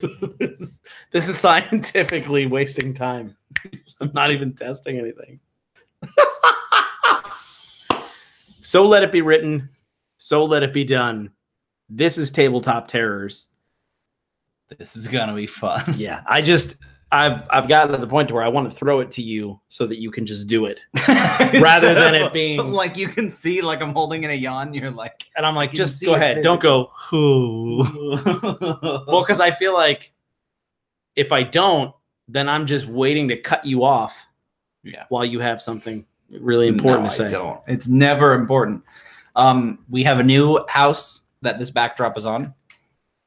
This is scientifically wasting time. I'm not even testing anything. So let it be written. So let it be done. This is Tabletop Terrors. This is gonna be fun. Yeah, I've gotten to the point where I want to throw it to you so that you can just do it, rather than it being like you can see, like I'm holding in a yawn. You're like, and I'm like, just go ahead. Don't go. Well, because I feel like if I don't, then I'm just waiting to cut you off. Yeah. While you have something really important to say. I don't. It's never important. We have a new house that this backdrop is on.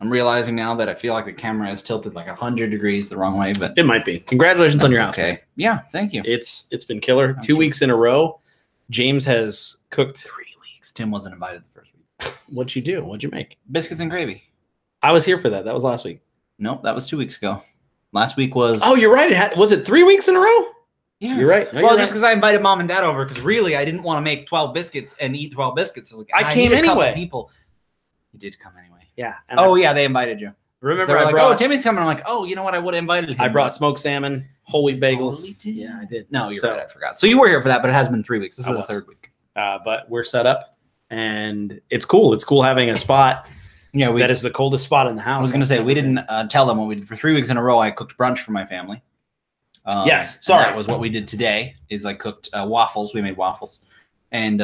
I'm realizing now that I feel like the camera is tilted like 100 degrees the wrong way, but it might be. Congratulations on your house. Okay. Yeah, thank you. It's been killer. 2 weeks in a row. James has cooked 3 weeks. Tim wasn't invited the first week. What'd you do? What'd you make? Biscuits and gravy. I was here for that. That was last week. Nope, that was 2 weeks ago. Last week was... Oh, you're right. Was it 3 weeks in a row? Yeah. You're right. No, well, you're just right. because I invited mom and dad over, because really I didn't want to make 12 biscuits and eat 12 biscuits. I was like, I came anyway. People. You did come anyway. Yeah. Yeah, they invited you. Remember, I brought, Timmy's coming. I'm like, oh, you know what? I would have invited him. I brought smoked salmon, whole wheat bagels. Oh, yeah, I did. No, you're right. I forgot. So you were here for that, but it has been 3 weeks. This is the third week. But we're set up, and it's cool. It's cool having a spot. Yeah, that is the coldest spot in the house. I was going to say, we didn't tell them what we did. For 3 weeks in a row, I cooked brunch for my family. Yes, sorry. That was what we did today, is I cooked waffles. We made waffles. And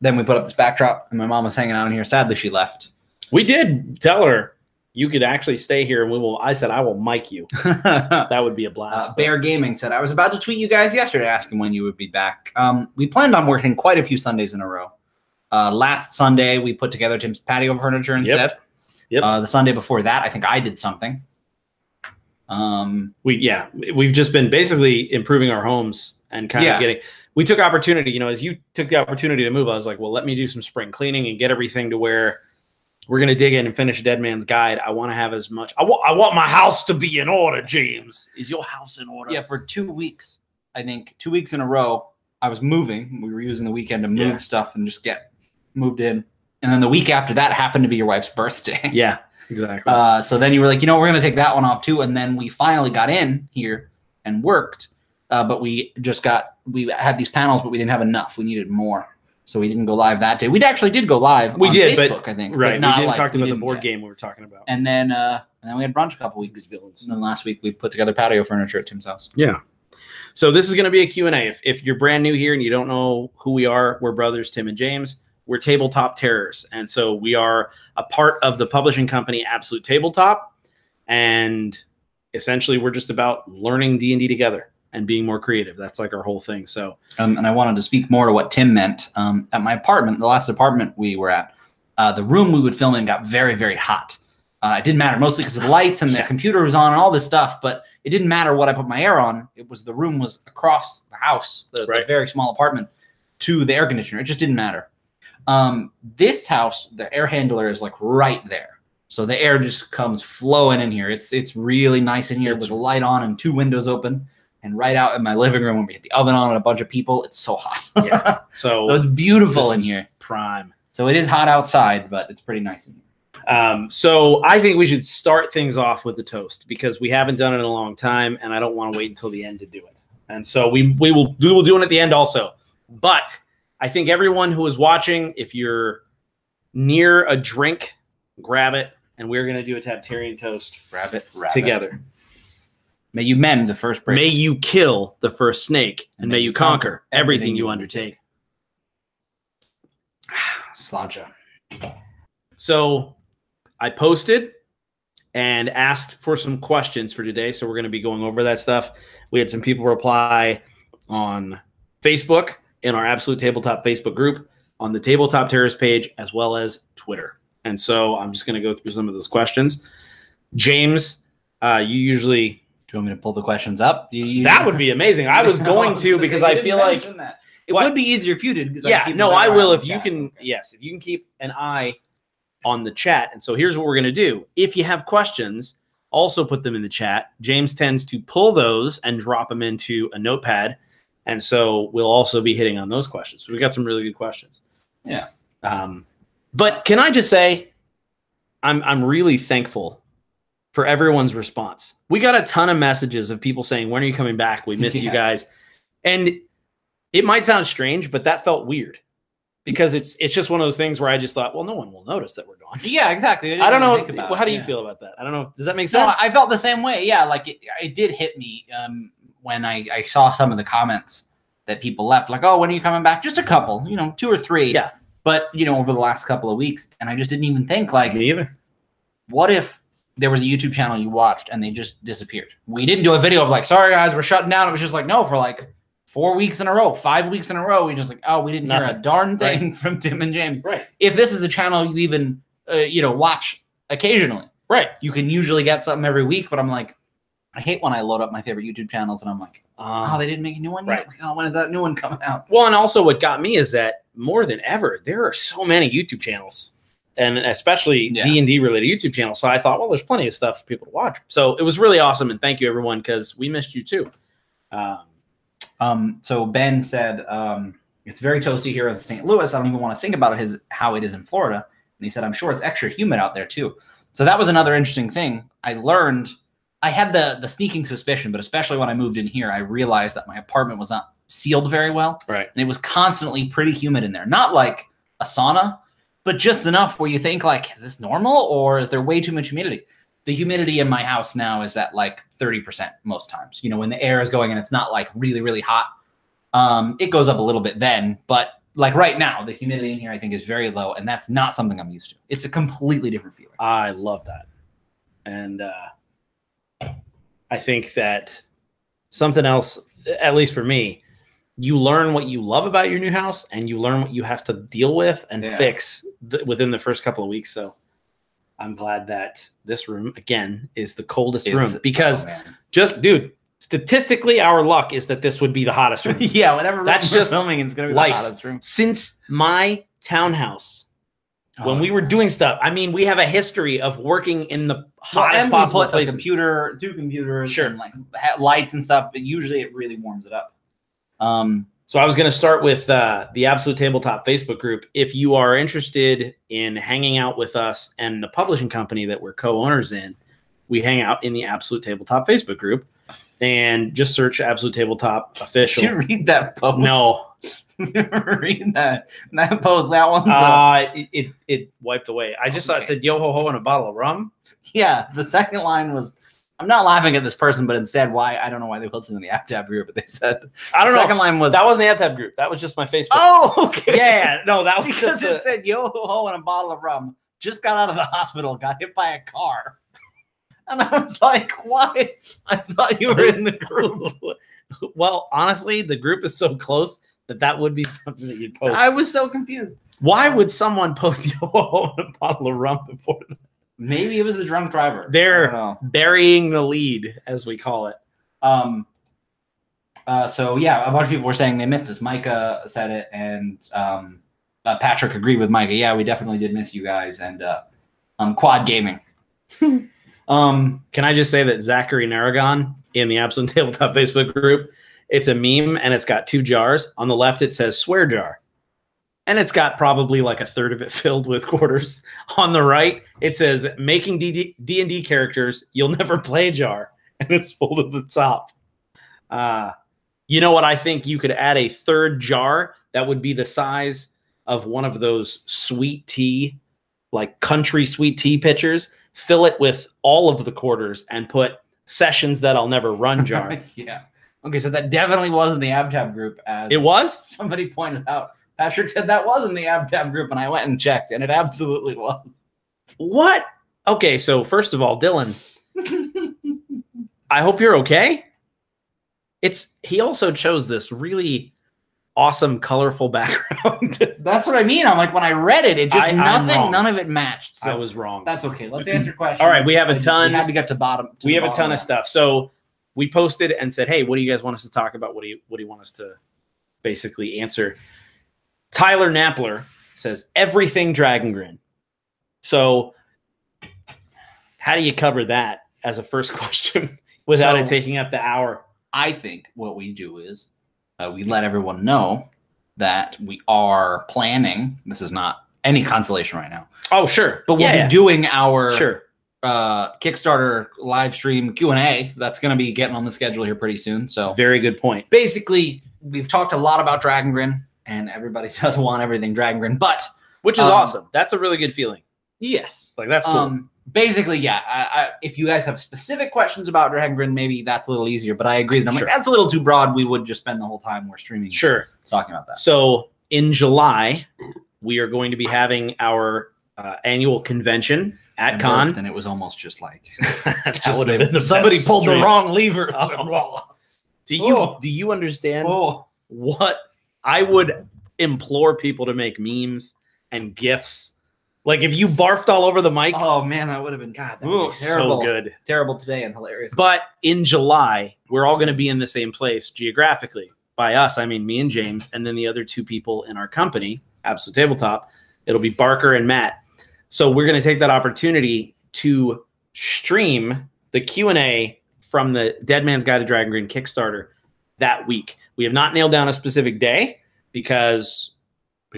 then we put up this backdrop, and my mom was hanging out in here. Sadly, she left. We did tell her you could actually stay here, and I said, I will mic you. That would be a blast. Bear Gaming said, I was about to tweet you guys yesterday asking when you would be back. We planned on working quite a few Sundays in a row. Last Sunday, we put together Tim's patio furniture instead. Yep. The Sunday before that, I think I did something. We've just been basically improving our homes and kind of getting. We took opportunity, as you took the opportunity to move. I was like, well, let me do some spring cleaning and get everything to where we're gonna dig in and finish Dead Man's Guide. I want to have as much. I want my house to be in order. James, is your house in order? Yeah, for 2 weeks, I think 2 weeks in a row, I was moving. We were using the weekend to move stuff and just get moved in. And then the week after that happened to be your wife's birthday. Yeah, exactly. So then you were like, we're going to take that one off too. And then we finally got in here and worked. But we had these panels, but we didn't have enough. We needed more. So we didn't go live that day. We actually did go live on Facebook, I think. Right. But not we didn't talk about the board game we were talking about. And then we had brunch a couple weeks. And then last week we put together patio furniture at Tim's house. Yeah. So this is going to be a Q&A. If you're brand new here and you don't know who we are, we're brothers, Tim and James. We're Tabletop Terrors. And so we are a part of the publishing company Absolute Tabletop. And essentially we're just about learning D&D together and being more creative. That's like our whole thing. So, and I wanted to speak more to what Tim meant. At my apartment, the last apartment we were at, the room we would film in got very, very hot. It didn't matter, mostly because of the lights and the computer was on and all this stuff, but it didn't matter what I put my air on. The room was across the house, the very small apartment, to the air conditioner. It just didn't matter. This house, the air handler is like right there. So the air just comes flowing in here. It's really nice in here with the light on and 2 windows open. And right out in my living room when we get the oven on and a bunch of people, it's so hot. Yeah. So it's beautiful in here. Prime. So it is hot outside, but it's pretty nice in here. So I think we should start things off with the toast because we haven't done it in a long time, and I don't want to wait until the end to do it. And so we will do it at the end also. But I think everyone who is watching, if you're near a drink, grab it, and we're going to do a Tabtarian toast. Grab it together. May you mend the first break. May you kill the first snake, and may you conquer everything you undertake. Sláinte. So I posted and asked for some questions for today, so we're going to be going over that stuff. We had some people reply on Facebook, in our Absolute Tabletop Facebook group, on the Tabletop Terrors page, as well as Twitter. And so I'm just going to go through some of those questions. James, you usually... Do you want me to pull the questions up? That would be amazing. I was going to because I feel like... It would be easier if you did. I will if you can. Yes, if you can keep an eye on the chat. And so here's what we're going to do. If you have questions, also put them in the chat. James tends to pull those and drop them into a notepad. And so we'll also be hitting on those questions. We got some really good questions. Yeah. But can I just say, I'm really thankful for everyone's response. We got a ton of messages of people saying, when are you coming back? We miss you guys. And it might sound strange, but that felt weird because it's just one of those things where I just thought, well, no one will notice that we're gone. Yeah, exactly. I don't know. How do you feel about that? I don't know. Does that make sense? No, I felt the same way. Yeah, like it did hit me when I saw some of the comments that people left, like, oh, when are you coming back? Just a couple, 2 or 3. Yeah. But, over the last couple of weeks, and I just didn't even think, like, me either. What if there was a YouTube channel you watched and they just disappeared? We didn't do a video of like, sorry guys, we're shutting down. It was just like, no, for like 4 weeks in a row, 5 weeks in a row, we just like, oh, we didn't hear a darn thing from Tim and James. Right. If this is a channel you even, watch occasionally. Right. You can usually get something every week, but I'm like, I hate when I load up my favorite YouTube channels and I'm like, oh, they didn't make a new one yet? Like, oh, when is that new one coming out? Well, and also what got me is that more than ever, there are so many YouTube channels, and especially D&D related YouTube channels. So I thought, well, there's plenty of stuff for people to watch. So it was really awesome, and thank you everyone, because we missed you too. So Ben said, it's very toasty here in St. Louis. I don't even want to think about how it is in Florida. And he said, I'm sure it's extra humid out there too. So that was another interesting thing. I learned, I had the sneaking suspicion, but especially when I moved in here, I realized that my apartment was not sealed very well. Right. And it was constantly pretty humid in there. Not like a sauna, but just enough where you think like, is this normal or is there way too much humidity? The humidity in my house now is at like 30% most times. When the air is going and it's not like really, really hot. It goes up a little bit then, but like right now, the humidity in here I think is very low, and that's not something I'm used to. It's a completely different feeling. I love that. And I think that something else, at least for me, you learn what you love about your new house and you learn what you have to deal with and fix within the first couple of weeks. So I'm glad that this room, again, is the coldest room because dude, statistically, our luck is that this would be the hottest room. Yeah, whatever room that's we're just filming, it's going to be life. the hottest room. Since my townhouse, when we were doing stuff, I mean, we have a history of working in the hottest possible places. Two computers, and like lights and stuff, but usually it really warms it up. So I was going to start with the Absolute Tabletop Facebook group. If you are interested in hanging out with us and the publishing company that we're co-owners in, we hang out in the Absolute Tabletop Facebook group. And just search Absolute Tabletop Official. Did you read that post? No. Read that post. That one's it wiped away. I just saw it said yo ho ho and a bottle of rum. Yeah, the second line was, I'm not laughing at this person, but instead I don't know why they posted in the AppTab group, but they said I don't know. Second line was, that wasn't the AppTab group. That was just my Facebook. Oh, okay. Yeah, no, that was because it said yo ho ho and a bottle of rum. Just got out of the hospital, got hit by a car. And I was like, why? I thought you were in the group. Well, honestly, the group is so close that would be something that you'd post. I was so confused. Why would someone post yo and a bottle of rum before that? Maybe it was a drunk driver. They're burying the lead, as we call it. So, yeah, a bunch of people were saying they missed us. Micah said it, and Patrick agreed with Micah. Yeah, we definitely did miss you guys. And Quad Gaming. Can I just say that Zachary Naragon in the Absolute Tabletop Facebook group, it's a meme and it's got 2 jars. On the left, it says swear jar. And it's got probably like a third of it filled with quarters. On the right, it says making D&D characters you'll never play jar. And it's full to the top. You know what? I think you could add a third jar that would be the size of one of those sweet tea, like country sweet tea pitchers. Fill it with all of the quarters and put sessions that I'll never run jar. Yeah. Okay, so that definitely wasn't the AbTab group. As it was? Somebody pointed out. Patrick said that wasn't the AbTab group, and I went and checked, and it absolutely was. What? Okay, so first of all, Dylan, I hope you're okay. He also chose this really awesome, colorful background. That's what I mean. I'm like, when I read it, it just none of it matched. So I was wrong. That's okay. Let's answer questions. All right, we have a ton. We had to get to bottom. We have a ton of stuff. So we posted and said, hey, what do you guys want us to talk about? What do you want us to basically answer? Tyler Napler says, everything Dragon Grin. So how do you cover that as a first question without it taking up the hour? I think what we do is we let everyone know that we are planning. This is not any consolation right now. Oh, sure. But we'll be doing our Kickstarter live stream Q&A that's going to be getting on the schedule here pretty soon. So very good point. Basically, we've talked a lot about Dragon Grin, and everybody does want everything Dragon Grin, but which is awesome. That's a really good feeling. Yes, like that's cool. Basically, yeah. If you guys have specific questions about Dragon Grin, maybe that's a little easier. But I agree that I'm like, that's a little too broad. We would just spend the whole time we're streaming. Talking about that. So in July, we are going to be having our annual convention at Con. And it was almost just like somebody pulled the wrong lever. Do you understand what I would implore people to make memes and GIFs? Like if you barfed all over the mic. Oh man, that would have been terrible. So good. Terrible today and hilarious. But in July, we're all going to be in the same place geographically. By us, I mean me and James, and then the other two people in our company, Absolute Tabletop. It'll be Barker and Matt. So we're going to take that opportunity to stream the Q&A from the Dead Man's Guide to Dragon Grin Kickstarter that week. We have not nailed down a specific day because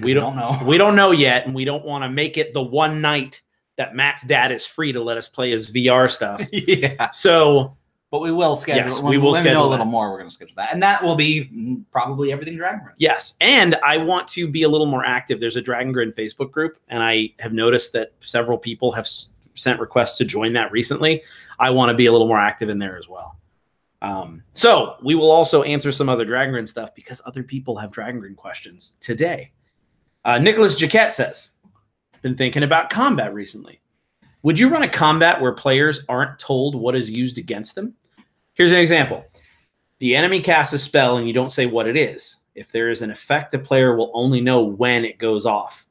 we don't know. We don't know yet, and we don't want to make it the one night that Matt's dad is free to let us play his VR stuff. So, but we will schedule. Yes, we will schedule know a little more. We're going to schedule that, and that will be probably everything Dragon Grin. Yes, and I want to be a little more active. There's a Dragon Grin Facebook group, and I have noticed that several people have sent requests to join that recently. I want to be a little more active in there as well. So we will also answer some other Dragon Grin stuff because other people have Dragon Grin questions today. Nicholas Jaquette says, been thinking about combat recently. Would you run a combat where players aren't told what is used against them? Here's an example. The enemy casts a spell and you don't say what it is. If there is an effect, the player will only know when it goes off.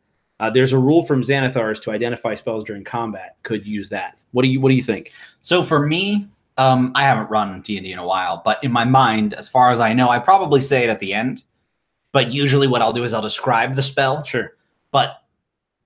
There's a rule from Xanathar's to identify spells during combat. Could use that. What do you think? So for me, I haven't run D&D in a while, but in my mind, as far as I know, I probably say it at the end. But usually what I'll do is I'll describe the spell. Sure. But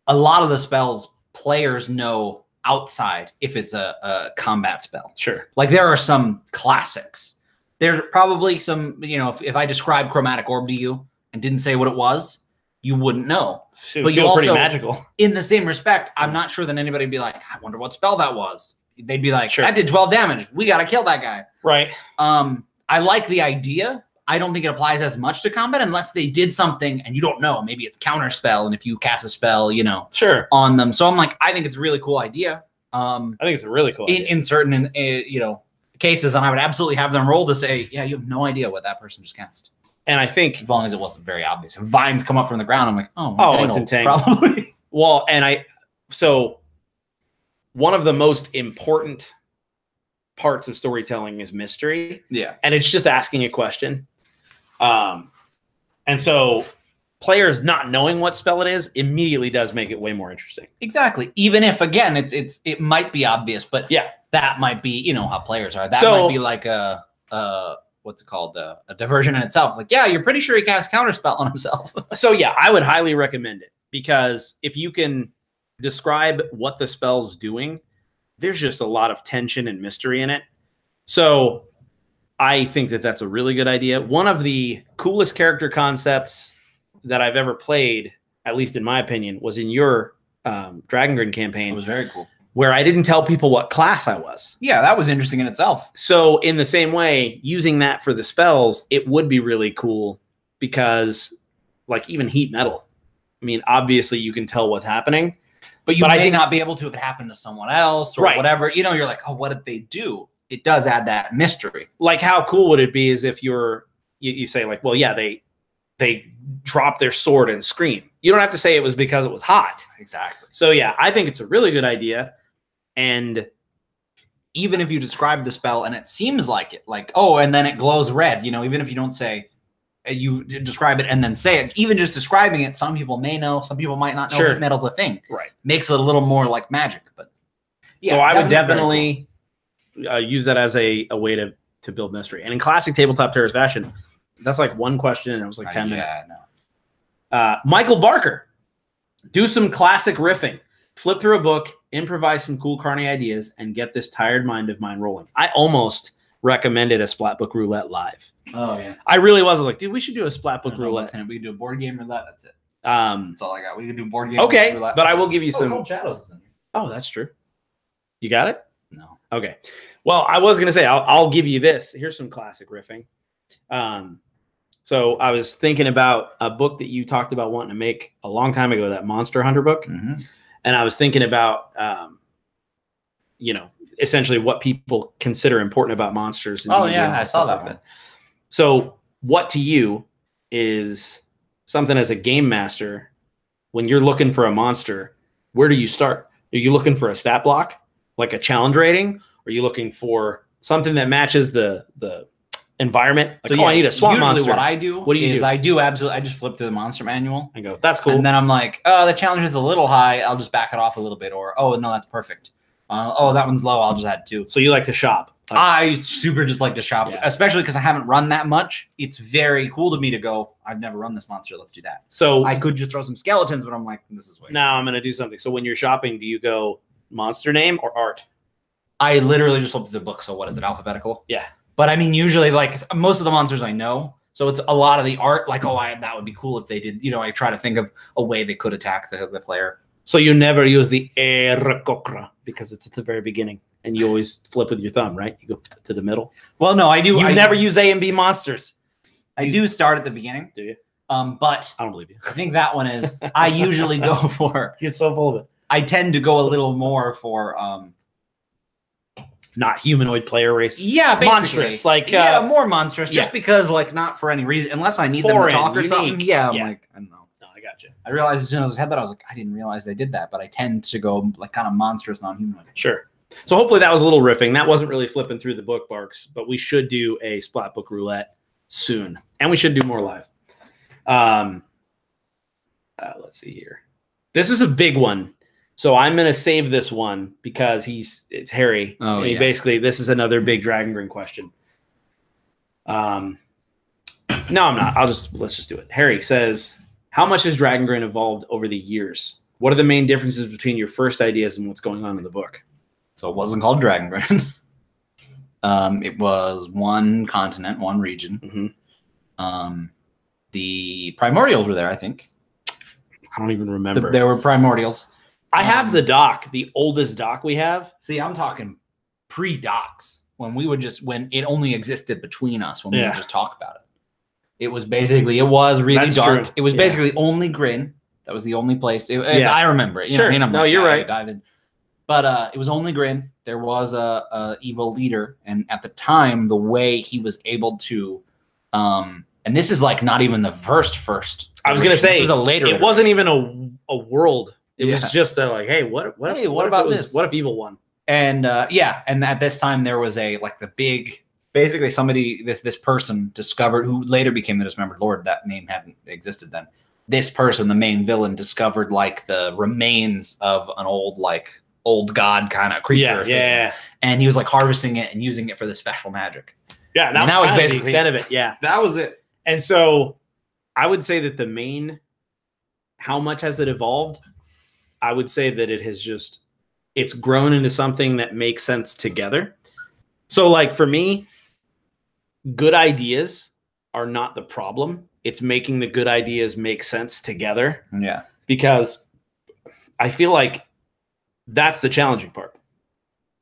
a lot of the spells players know outside if it's a combat spell. Sure. Like there are some classics. There's probably some, if I described Chromatic Orb to you and didn't say what it was, you wouldn't know. But you also, pretty magical. In the same respect, I'm not sure that anybody would be like, I wonder what spell that was. They'd be like, that did 12 damage. We got to kill that guy. Right. I like the idea. I don't think it applies as much to combat unless they did something and you don't know. Maybe it's counter spell, and if you cast a spell, on them. So I'm like, I think it's a really cool idea. I think it's a really cool idea. In certain, cases, and I would absolutely have them roll to say, yeah, you have no idea what that person just cast. And I think as long as it wasn't very obvious. If vines come up from the ground, I'm like, it's entangled. Probably. Well, so one of the most important parts of storytelling is mystery. Yeah. And it's just asking a question. And so players not knowing what spell it is immediately does make it way more interesting. Exactly. Even if, again, it might be obvious, but yeah, that might be, how players are. That might be like a what's it called? A diversion in itself. Like, yeah, you're pretty sure he cast counterspell on himself. So yeah, I would highly recommend it because if you can describe what the spell's doing, there's just a lot of tension and mystery in it. So I think that that's a really good idea. One of the coolest character concepts that I've ever played, at least in my opinion, was in your Dragon Grin campaign. It was very cool. Where I didn't tell people what class I was. Yeah, that was interesting in itself. So in the same way, using that for the spells, it would be really cool because, like, even heat metal. I mean, obviously you can tell what's happening. But you may not be able to if it happened to someone else or whatever. You're like, oh, what did they do? It does add that mystery. Like, how cool would it be is if you say, like, well, yeah, they drop their sword and scream. You don't have to say it was because it was hot. Exactly. So, yeah, I think it's a really good idea. And even if you describe the spell and it seems like it, like, oh, and then it glows red, even if you don't say, you describe it and then say it, even just describing it, some people may know, some people might not know heat metal's a thing. Right. Makes it a little more like magic. But yeah, so I would definitely use that as a way to build mystery. And in classic tabletop terrorist fashion, that's like one question and it was like 10 minutes. No. Michael Barker, do some classic riffing. Flip through a book, improvise some cool carny ideas, and get this tired mind of mine rolling. I almost recommended a Splat Book Roulette live. Oh, yeah. I really was like, dude, we should do a Splat Book Roulette. We can do a board game roulette. That's it. That's all I got. We can do board game roulette. Okay, but I will give you some. Cold Shadows is in here. Oh, that's true. You got it? No. Okay. Well, I was going to say, I'll give you this. Here's some classic riffing. So I was thinking about a book that you talked about wanting to make a long time ago, that Monster Hunter book. Mm-hmm. And I was thinking about, essentially what people consider important about monsters. Oh, yeah. I saw that one. So what to you is something as a game master, when you're looking for a monster, where do you start? Are you looking for a stat block, like a challenge rating? Or are you looking for something that matches the environment? Like, I need a swamp monster. Usually what I do I just flip through the monster manual and go, that's cool. And then I'm like, oh, the challenge is a little high. I'll just back it off a little bit. Or, oh, no, that's perfect. Oh, that one's low. I'll just add 2. So you like to shop? I super just like to shop, especially because I haven't run that much. It's very cool to me to go, I've never run this monster. Let's do that. So I could just throw some skeletons, but I'm like, this is way. Now I'm going to do something. So when you're shopping, do you go monster name or art? I literally just looked at the book. So what is it, alphabetical? Yeah. But I mean, usually, like, most of the monsters I know. So it's a lot of the art. Like, that would be cool if they did. I try to think of a way they could attack the player. So you never use the Kokra because it's at the very beginning, and you always flip with your thumb, right? You go to the middle. Well, no, I do. You never use A and B monsters. I do start at the beginning. Do you? But I don't believe you. I think that one is. I usually go for. You're so full of it. I tend to go a little more for. Not humanoid player race. Yeah, basically. Monstrous. Like more monstrous. Just because, like, not for any reason, unless I need them to talk or something. Yeah, I'm like, I don't know. No, I got you. I realized as soon as I said that, I was like, I didn't realize they did that, but I tend to go like kind of monstrous, non-humanoid. Sure. So hopefully that was a little riffing. That wasn't really flipping through the book, Barks, but we should do a Splat Book Roulette soon, and we should do more live. Let's see here. This is a big one. So I'm going to save this one because it's Harry. Oh, yeah. Basically, this is another big Dragon Grin question. No, I'm not. Let's just do it. Harry says, how much has Dragon Grin evolved over the years? What are the main differences between your first ideas and what's going on in the book? So it wasn't called Dragon Grin. It was one continent, one region. Mm-hmm. The primordials were there, I think. I don't even remember. There were primordials. I have the doc, the oldest doc we have. See, I'm talking pre-docs when it only existed between us when we would just talk about it. It was really That's dark. True. It was basically only Grin. That was the only place. I remember it. Sure. You're right. Dive in. But it was only Grin. There was a evil leader, and at the time, the way he was able to, and this is like not even the first. I was gonna say this is a later. It wasn't even a world. It was just like, hey, what about this? What if evil won? And and at this time there was basically somebody, this person discovered, who later became the Dismembered Lord. That name hadn't existed then. This person, the main villain, discovered like the remains of an old god kind of creature. Yeah. And he was like harvesting it and using it for the special magic. Yeah, and that was basically the extent of it. Yeah, that was it. And so I would say that how much has it evolved? I would say that it's grown into something that makes sense together. So like for me, good ideas are not the problem. It's making the good ideas make sense together. Yeah. Because I feel like that's the challenging part.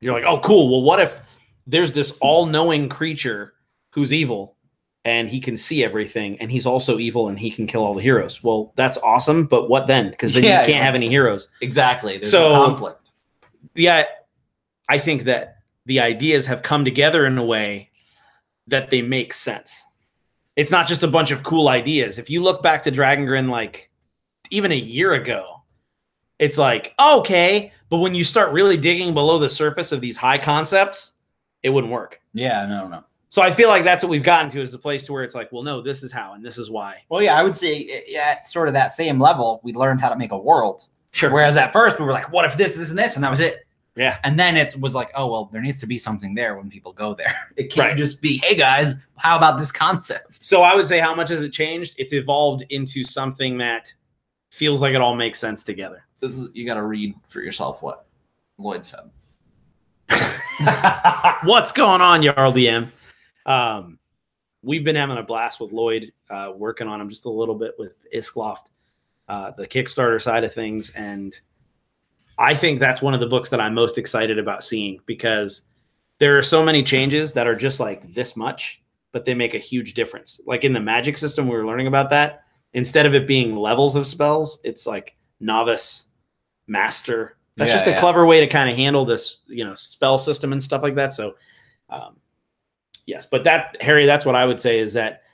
You're like, oh, cool. Well, what if there's this all-knowing creature who's evil and he can see everything and he's also evil and he can kill all the heroes? Well, that's awesome. But what then? Because then you can't have any heroes. Exactly. There's no conflict. Yeah, I think that the ideas have come together in a way that they make sense. It's not just a bunch of cool ideas. If you look back to Dragon Grin, like even a year ago, it's like, okay, but when you start really digging below the surface of these high concepts, it wouldn't work. Yeah, no. So I feel like that's what we've gotten to, is the place to where it's like, well, no, this is how, and this is why. Well, yeah, I would say at sort of that same level, we learned how to make a world. Sure. Whereas at first we were like, what if this, and this, and that was it. Yeah. And then it was like, oh, well, there needs to be something there when people go there. It can't just be, hey, guys, how about this concept? So I would say, how much has it changed? It's evolved into something that feels like it all makes sense together. You got to read for yourself what Lloyd said. What's going on, Jarl DM? We've been having a blast with Lloyd, working on him just a little bit with Iskloft, the Kickstarter side of things. And I think that's one of the books that I'm most excited about seeing, because there are so many changes that are just like this much, but they make a huge difference. Like in the magic system, we were learning about that. Instead of it being levels of spells, it's like novice, master. That's just a clever way to kind of handle this, you know, spell system and stuff like that. So, yes, but that, Harry, that's what I would say, is that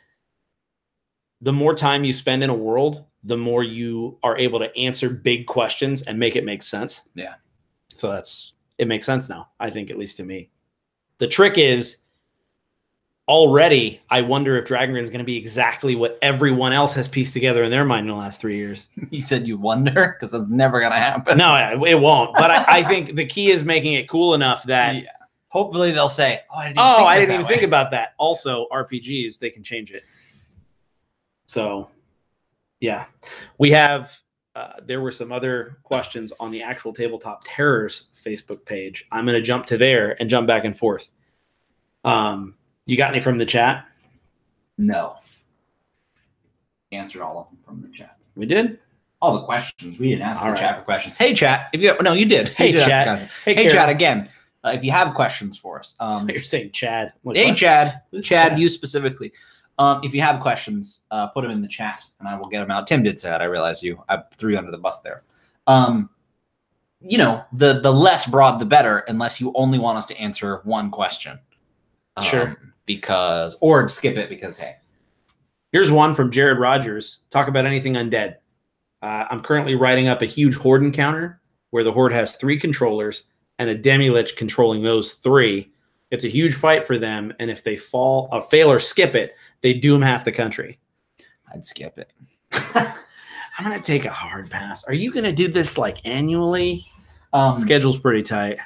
the more time you spend in a world, the more you are able to answer big questions and make it make sense. Yeah. So it makes sense now, I think, at least to me. The trick is, already, I wonder if Dragon Grin is going to be exactly what everyone else has pieced together in their mind in the last 3 years. You said you wonder? Because it's never going to happen. No, it won't. But I think the key is making it cool enough that hopefully they'll say, oh, I didn't even think about that. Also, RPGs, they can change it. So, yeah. We have, there were some other questions on the actual Tabletop Terrors Facebook page. I'm going to jump to there and jump back and forth. You got any from the chat? No. Answered all of them from the chat. We did? All the questions. We didn't ask the chat for questions. Hey, chat. If you no, you did. Hey, chat. Hey, chat, again. If you have questions for us. You're saying Chad. Hey, Chad. Chad, you specifically. If you have questions, put them in the chat, and I will get them out. Tim did say that. I realize I threw you under the bus there. You know, the less broad, the better, unless you only want us to answer one question. Sure. Or skip it because, hey. Here's one from Jared Rogers. Talk about anything undead. I'm currently writing up a huge horde encounter where the horde has 3 controllers and a demi-lich controlling those 3. It's a huge fight for them, and if they fail or skip it, they doom half the country. I'd skip it. I'm going to take a hard pass. Are you going to do this like annually? Schedule's pretty tight.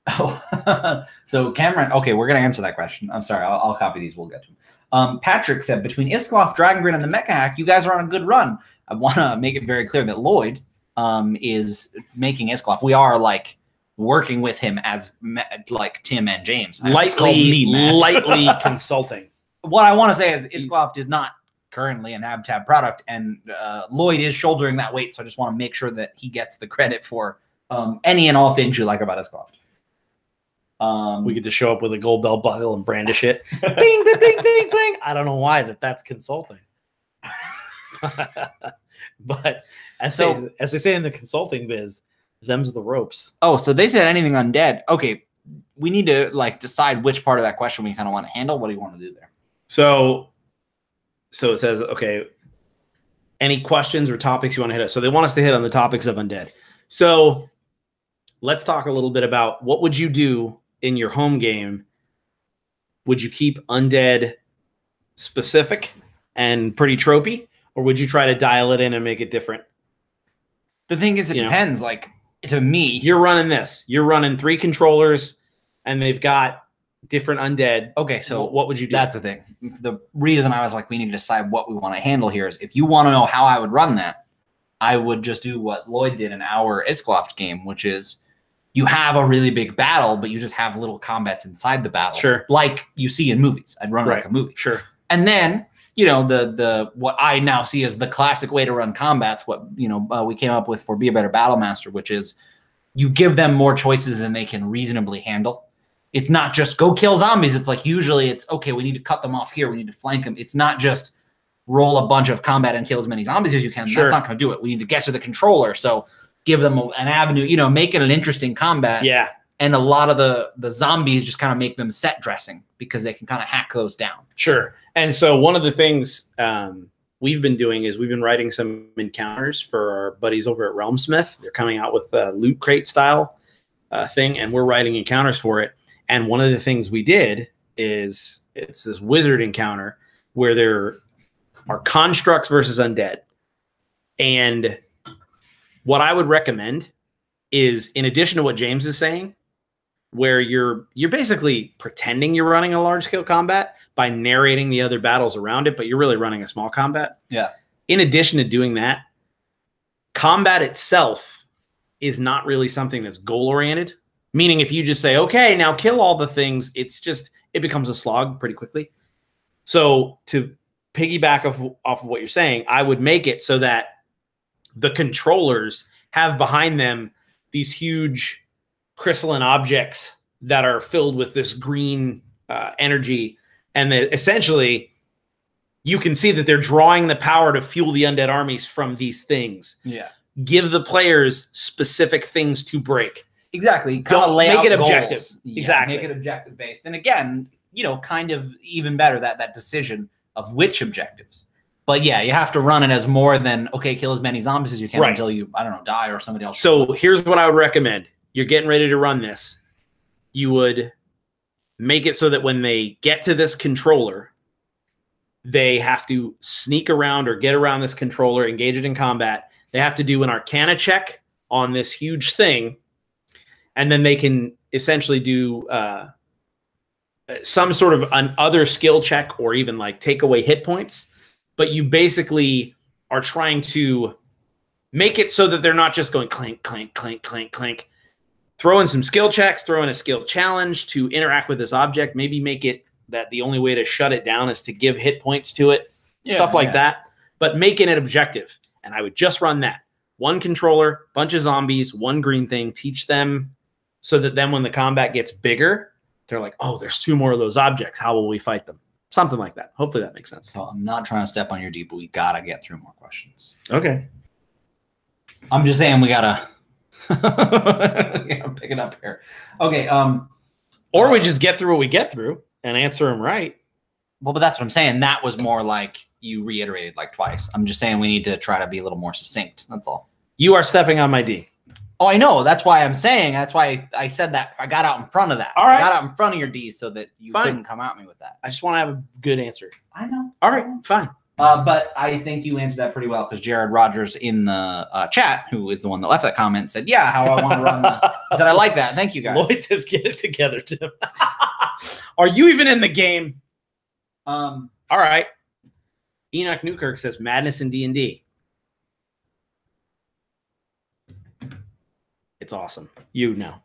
Oh, so Cameron, okay, we're going to answer that question. I'm sorry, I'll copy these. We'll get to them. Patrick said, between Iskloff, Dragon Grin, and the Mecha Hack, you guys are on a good run. I want to make it very clear that Lloyd is making Iskloff. We are like working with him as like Tim and James. Lightly consulting. What I want to say is Iskloff is not currently an AbTab product, and Lloyd is shouldering that weight. So I just want to make sure that he gets the credit for any and all things you like about Iskloff. We get to show up with a gold belt buckle and brandish it. Bing, bing, bing, bing, bing. I don't know why that's consulting. But as they say in the consulting biz, them's the ropes. Oh, so they said anything undead. Okay, we need to like decide which part of that question we kind of want to handle. What do you want to do there? So it says, okay, any questions or topics you want to hit? So they want us to hit on the topics of undead. So let's talk a little bit about what would you do in your home game. Would you keep undead specific and pretty tropey, or would you try to dial it in and make it different? The thing is, it depends. Like, to me, you're running this. You're running 3 controllers, and they've got different undead. Okay, so what would you do? That's the thing. The reason I was like, we need to decide what we want to handle here is, if you want to know how I would run that, I would just do what Lloyd did in our Iskloft game, which is you have a really big battle, but you just have little combats inside the battle. Sure. Like you see in movies. I'd run like a movie. Sure. And then, you know, the what I now see as the classic way to run combats, what, you know, we came up with for Be a Better Battle Master, which is you give them more choices than they can reasonably handle. It's not just go kill zombies. It's like, usually it's, okay, we need to cut them off here. We need to flank them. It's not just roll a bunch of combat and kill as many zombies as you can. Sure. That's not going to do it. We need to get to the controller. So give them an avenue, you know, make it an interesting combat. Yeah. And a lot of the zombies just kind of make them set dressing because they can kind of hack those down. Sure. And so one of the things we've been doing is we've been writing some encounters for our buddies over at Realmsmith. They're coming out with a loot crate style thing, and we're writing encounters for it. And one of the things we did is it's this wizard encounter where there are constructs versus undead. And what I would recommend is, in addition to what James is saying, where you're basically pretending you're running a large-scale combat by narrating the other battles around it, but you're really running a small combat. Yeah. In addition to doing that, combat itself is not really something that's goal-oriented. Meaning, if you just say, okay, now kill all the things, it becomes a slog pretty quickly. So to piggyback off of what you're saying, I would make it so that the controllers have behind them these huge crystalline objects that are filled with this green energy. And that essentially you can see that they're drawing the power to fuel the undead armies from these things. Yeah. Give the players specific things to break. Exactly. Don't make it objective. Yeah, exactly. Make it objective based. And again, you know, kind of even better that decision of which objectives. But yeah, you have to run it as more than, okay, kill as many zombies as you can until you, I don't know, die or somebody else. So here's what I would recommend. You're getting ready to run this. You would make it so that when they get to this controller, they have to sneak around or get around this controller, engage it in combat. They have to do an Arcana check on this huge thing. And then they can essentially do some sort of an other skill check or even like take away hit points. But you basically are trying to make it so that they're not just going clank, clank, clank, clank, clank. Throw in some skill checks, throw in a skill challenge to interact with this object. Maybe make it that the only way to shut it down is to give hit points to it. Stuff like that. But making it objective. And I would just run that. One controller, bunch of zombies, one green thing. Teach them so that then when the combat gets bigger, they're like, oh, there's 2 more of those objects. How will we fight them? Something like that. Hopefully that makes sense. So I'm not trying to step on your deep, but we got to get through more questions. Okay. I'm just saying we got to pick it up here. Okay. Or we just get through what we get through and answer them right. Well, but that's what I'm saying. That was more like you reiterated like twice. I'm just saying we need to try to be a little more succinct. That's all. You are stepping on my D. Oh, I know. That's why I'm saying. That's why I said that. I got out in front of that. All right. I got out in front of your D so that you couldn't come at me with that. I just want to have a good answer. I know. All right, fine. But I think you answered that pretty well because Jared Rogers in the chat, who is the one that left that comment, said, yeah, how I want to run that. I said, I like that. Thank you, guys. Lloyd says, get it together, Tim. Are you even in the game? All right. Enoch Newkirk says, Madness in D&D. It's awesome. You know.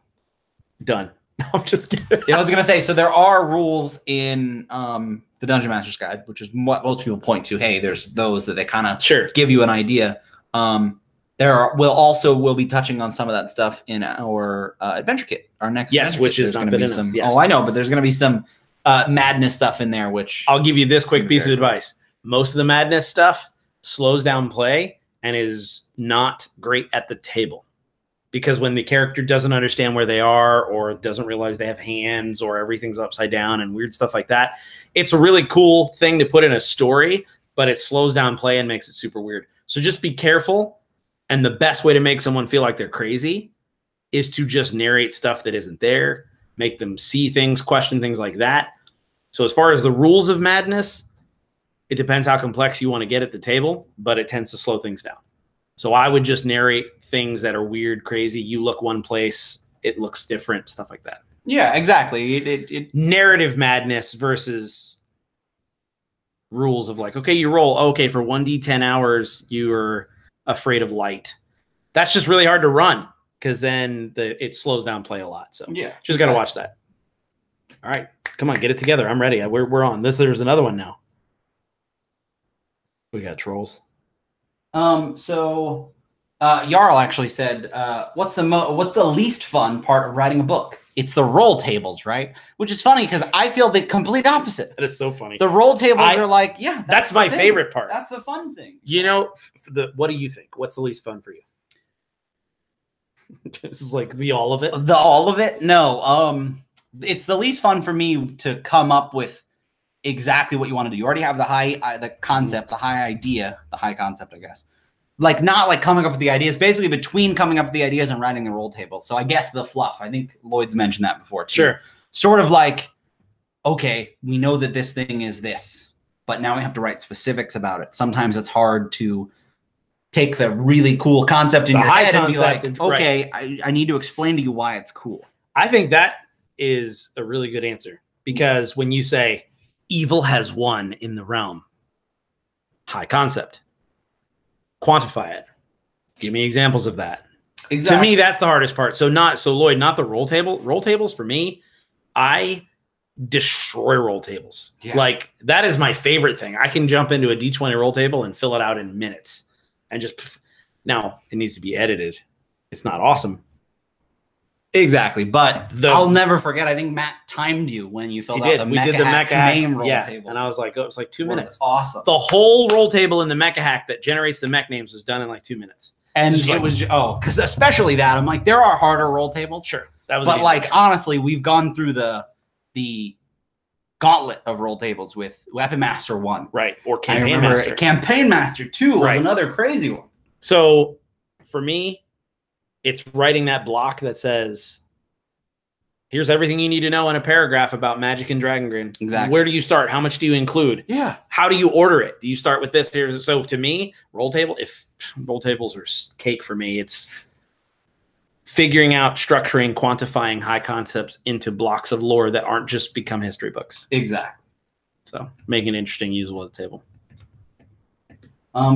Done. I'm just kidding. Yeah, I was going to say, so there are rules in the Dungeon Master's Guide, which is what most people point to. Hey, there's those that they kind of give you an idea. We'll be touching on some of that stuff in our adventure kit. Our next which is not been in us. Yes. Oh, I know, but there's going to be some madness stuff in there, which I'll give you this quick piece of advice. Most of the madness stuff slows down play and is not great at the table. Because when the character doesn't understand where they are or doesn't realize they have hands or everything's upside down and weird stuff like that, it's a really cool thing to put in a story, but it slows down play and makes it super weird. So just be careful. And the best way to make someone feel like they're crazy is to just narrate stuff that isn't there, make them see things, question things like that. So as far as the rules of madness, it depends how complex you want to get at the table, but it tends to slow things down. So I would just narrate things that are weird, crazy. You look one place, it looks different, stuff like that. Yeah, exactly. Narrative madness versus rules of like, okay, you roll. Okay, for 1d10 hours, you're afraid of light. That's just really hard to run because then it slows down play a lot. So yeah, just got to watch that. All right, come on, get it together. I'm ready. We're on this. There's another one now. We got trolls. So Jarl actually said, what's the least fun part of writing a book? It's the roll tables, right? Which is funny because I feel the complete opposite. That is so funny. The roll tables are like, yeah, that's my favorite part. That's the fun thing. You know, what do you think? What's the least fun for you? This is like the all of it. The all of it? No. It's the least fun for me to come up with exactly what you want to do. You already have the concept, the high concept, I guess. Like not like coming up with the ideas, basically between coming up with the ideas and writing the roll table. So I guess the fluff. I think Lloyd's mentioned that before too. Sure. Sort of like, okay, we know that this thing is this, but now we have to write specifics about it. Sometimes it's hard to take the really cool concept in your head and be like, okay, I need to explain to you why it's cool. I think that is a really good answer because when you say evil has won in the realm, high concept. Quantify it. Give me examples of that. Exactly. To me, that's the hardest part. So Lloyd, not the roll table. Roll tables for me, I destroy roll tables. Yeah. Like that is my favorite thing. I can jump into a D20 roll table and fill it out in minutes. And just now it needs to be edited it's not awesome. Exactly, but I'll never forget. I think Matt timed you when you filled out the we did the Mecha name hack, roll tables. And I was like, it was like 2 minutes. Awesome. The whole roll table in the Mecha hack that generates the mech names was done in like 2 minutes. And it was because especially that I'm like, there are harder roll tables, sure, that was, but like honestly, we've gone through the gauntlet of roll tables with Weapon Master 1, right, or Campaign Master. Campaign Master 2 was another crazy one. So for me, it's writing that block that says, here's everything you need to know in a paragraph about Magic and Dragon Grin. Exactly. Where do you start? How much do you include? Yeah. How do you order it? Do you start with this? Here? So to me, roll table, if roll tables are cake for me, it's figuring out, structuring, quantifying high concepts into blocks of lore that aren't just become history books. Exactly. So making it interesting, usable at the table.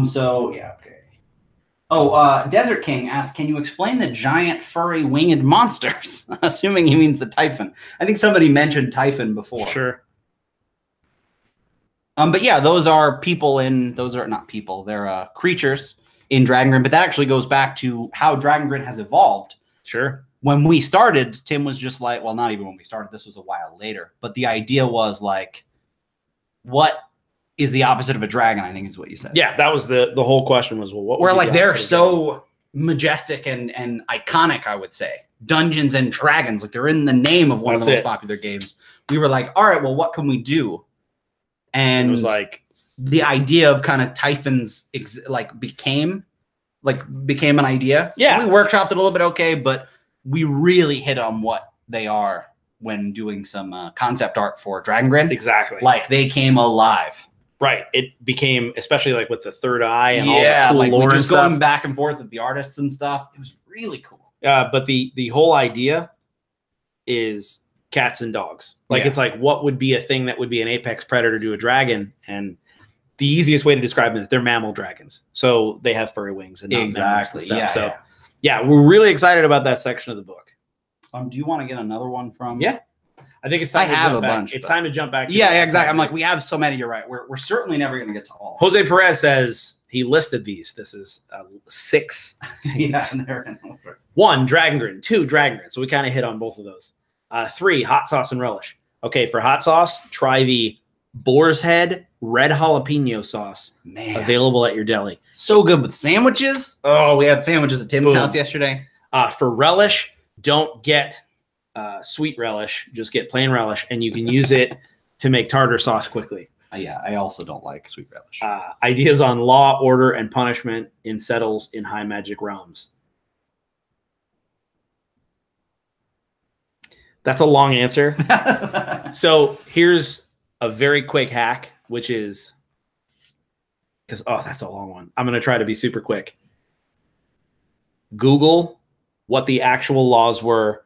So yeah, okay. Oh, Desert King asks, can you explain the giant furry winged monsters? Assuming he means the Typhon. I think somebody mentioned Typhon before. Sure. But yeah, those are people those are not people. They're creatures in Dragon Grin. But that actually goes back to how Dragon Grin has evolved. Sure. When we started, Tim was just like, well, not even when we started. This was a while later. But the idea was like, what is the opposite of a dragon, I think is what you said. Yeah, that was the whole question was, well, what where would like they're so majestic and iconic, I would say. Dungeons and Dragons, like they're in the name of one of the most popular games. We were like, all right, well, what can we do? And it was like the idea of kind of Typhons became an idea. Yeah. We workshopped it a little bit, okay, but we really hit on what they are when doing some concept art for Dragon Grin. Exactly. Like they came alive. Right. It became, especially like with the third eye and all the cool like lore just and stuff. going back and forth with the artists and stuff. It was really cool. But the whole idea is cats and dogs. Like it's like, what would be a thing that would be an apex predator to a dragon? And the easiest way to describe them is they're mammal dragons. So they have furry wings and not exactly. And stuff. So yeah, we're really excited about that section of the book. Do you want to get another one from? Yeah. I think it's time to jump back. It's time to jump back. Yeah, exactly. I'm like, we have so many. You're right. We're certainly never going to get to all. Jose Perez says he listed these. This is 6 things. Yeah. 1, Dragon Grin. 2, Dragon Grin. So we kind of hit on both of those. 3, hot sauce and relish. Okay, for hot sauce, try the Boar's Head red jalapeno sauce. Man. Available at your deli. So good with sandwiches. Oh, we had sandwiches at Tim's house yesterday. For relish, don't get sweet relish, just get plain relish, and you can use it to make tartar sauce quickly. Yeah, I also don't like sweet relish. Ideas on law, order, and punishment in settles in high magic realms. That's a long answer. So here's a very quick hack, which is because that's a long one. I'm going to try to be super quick. Google what the actual laws were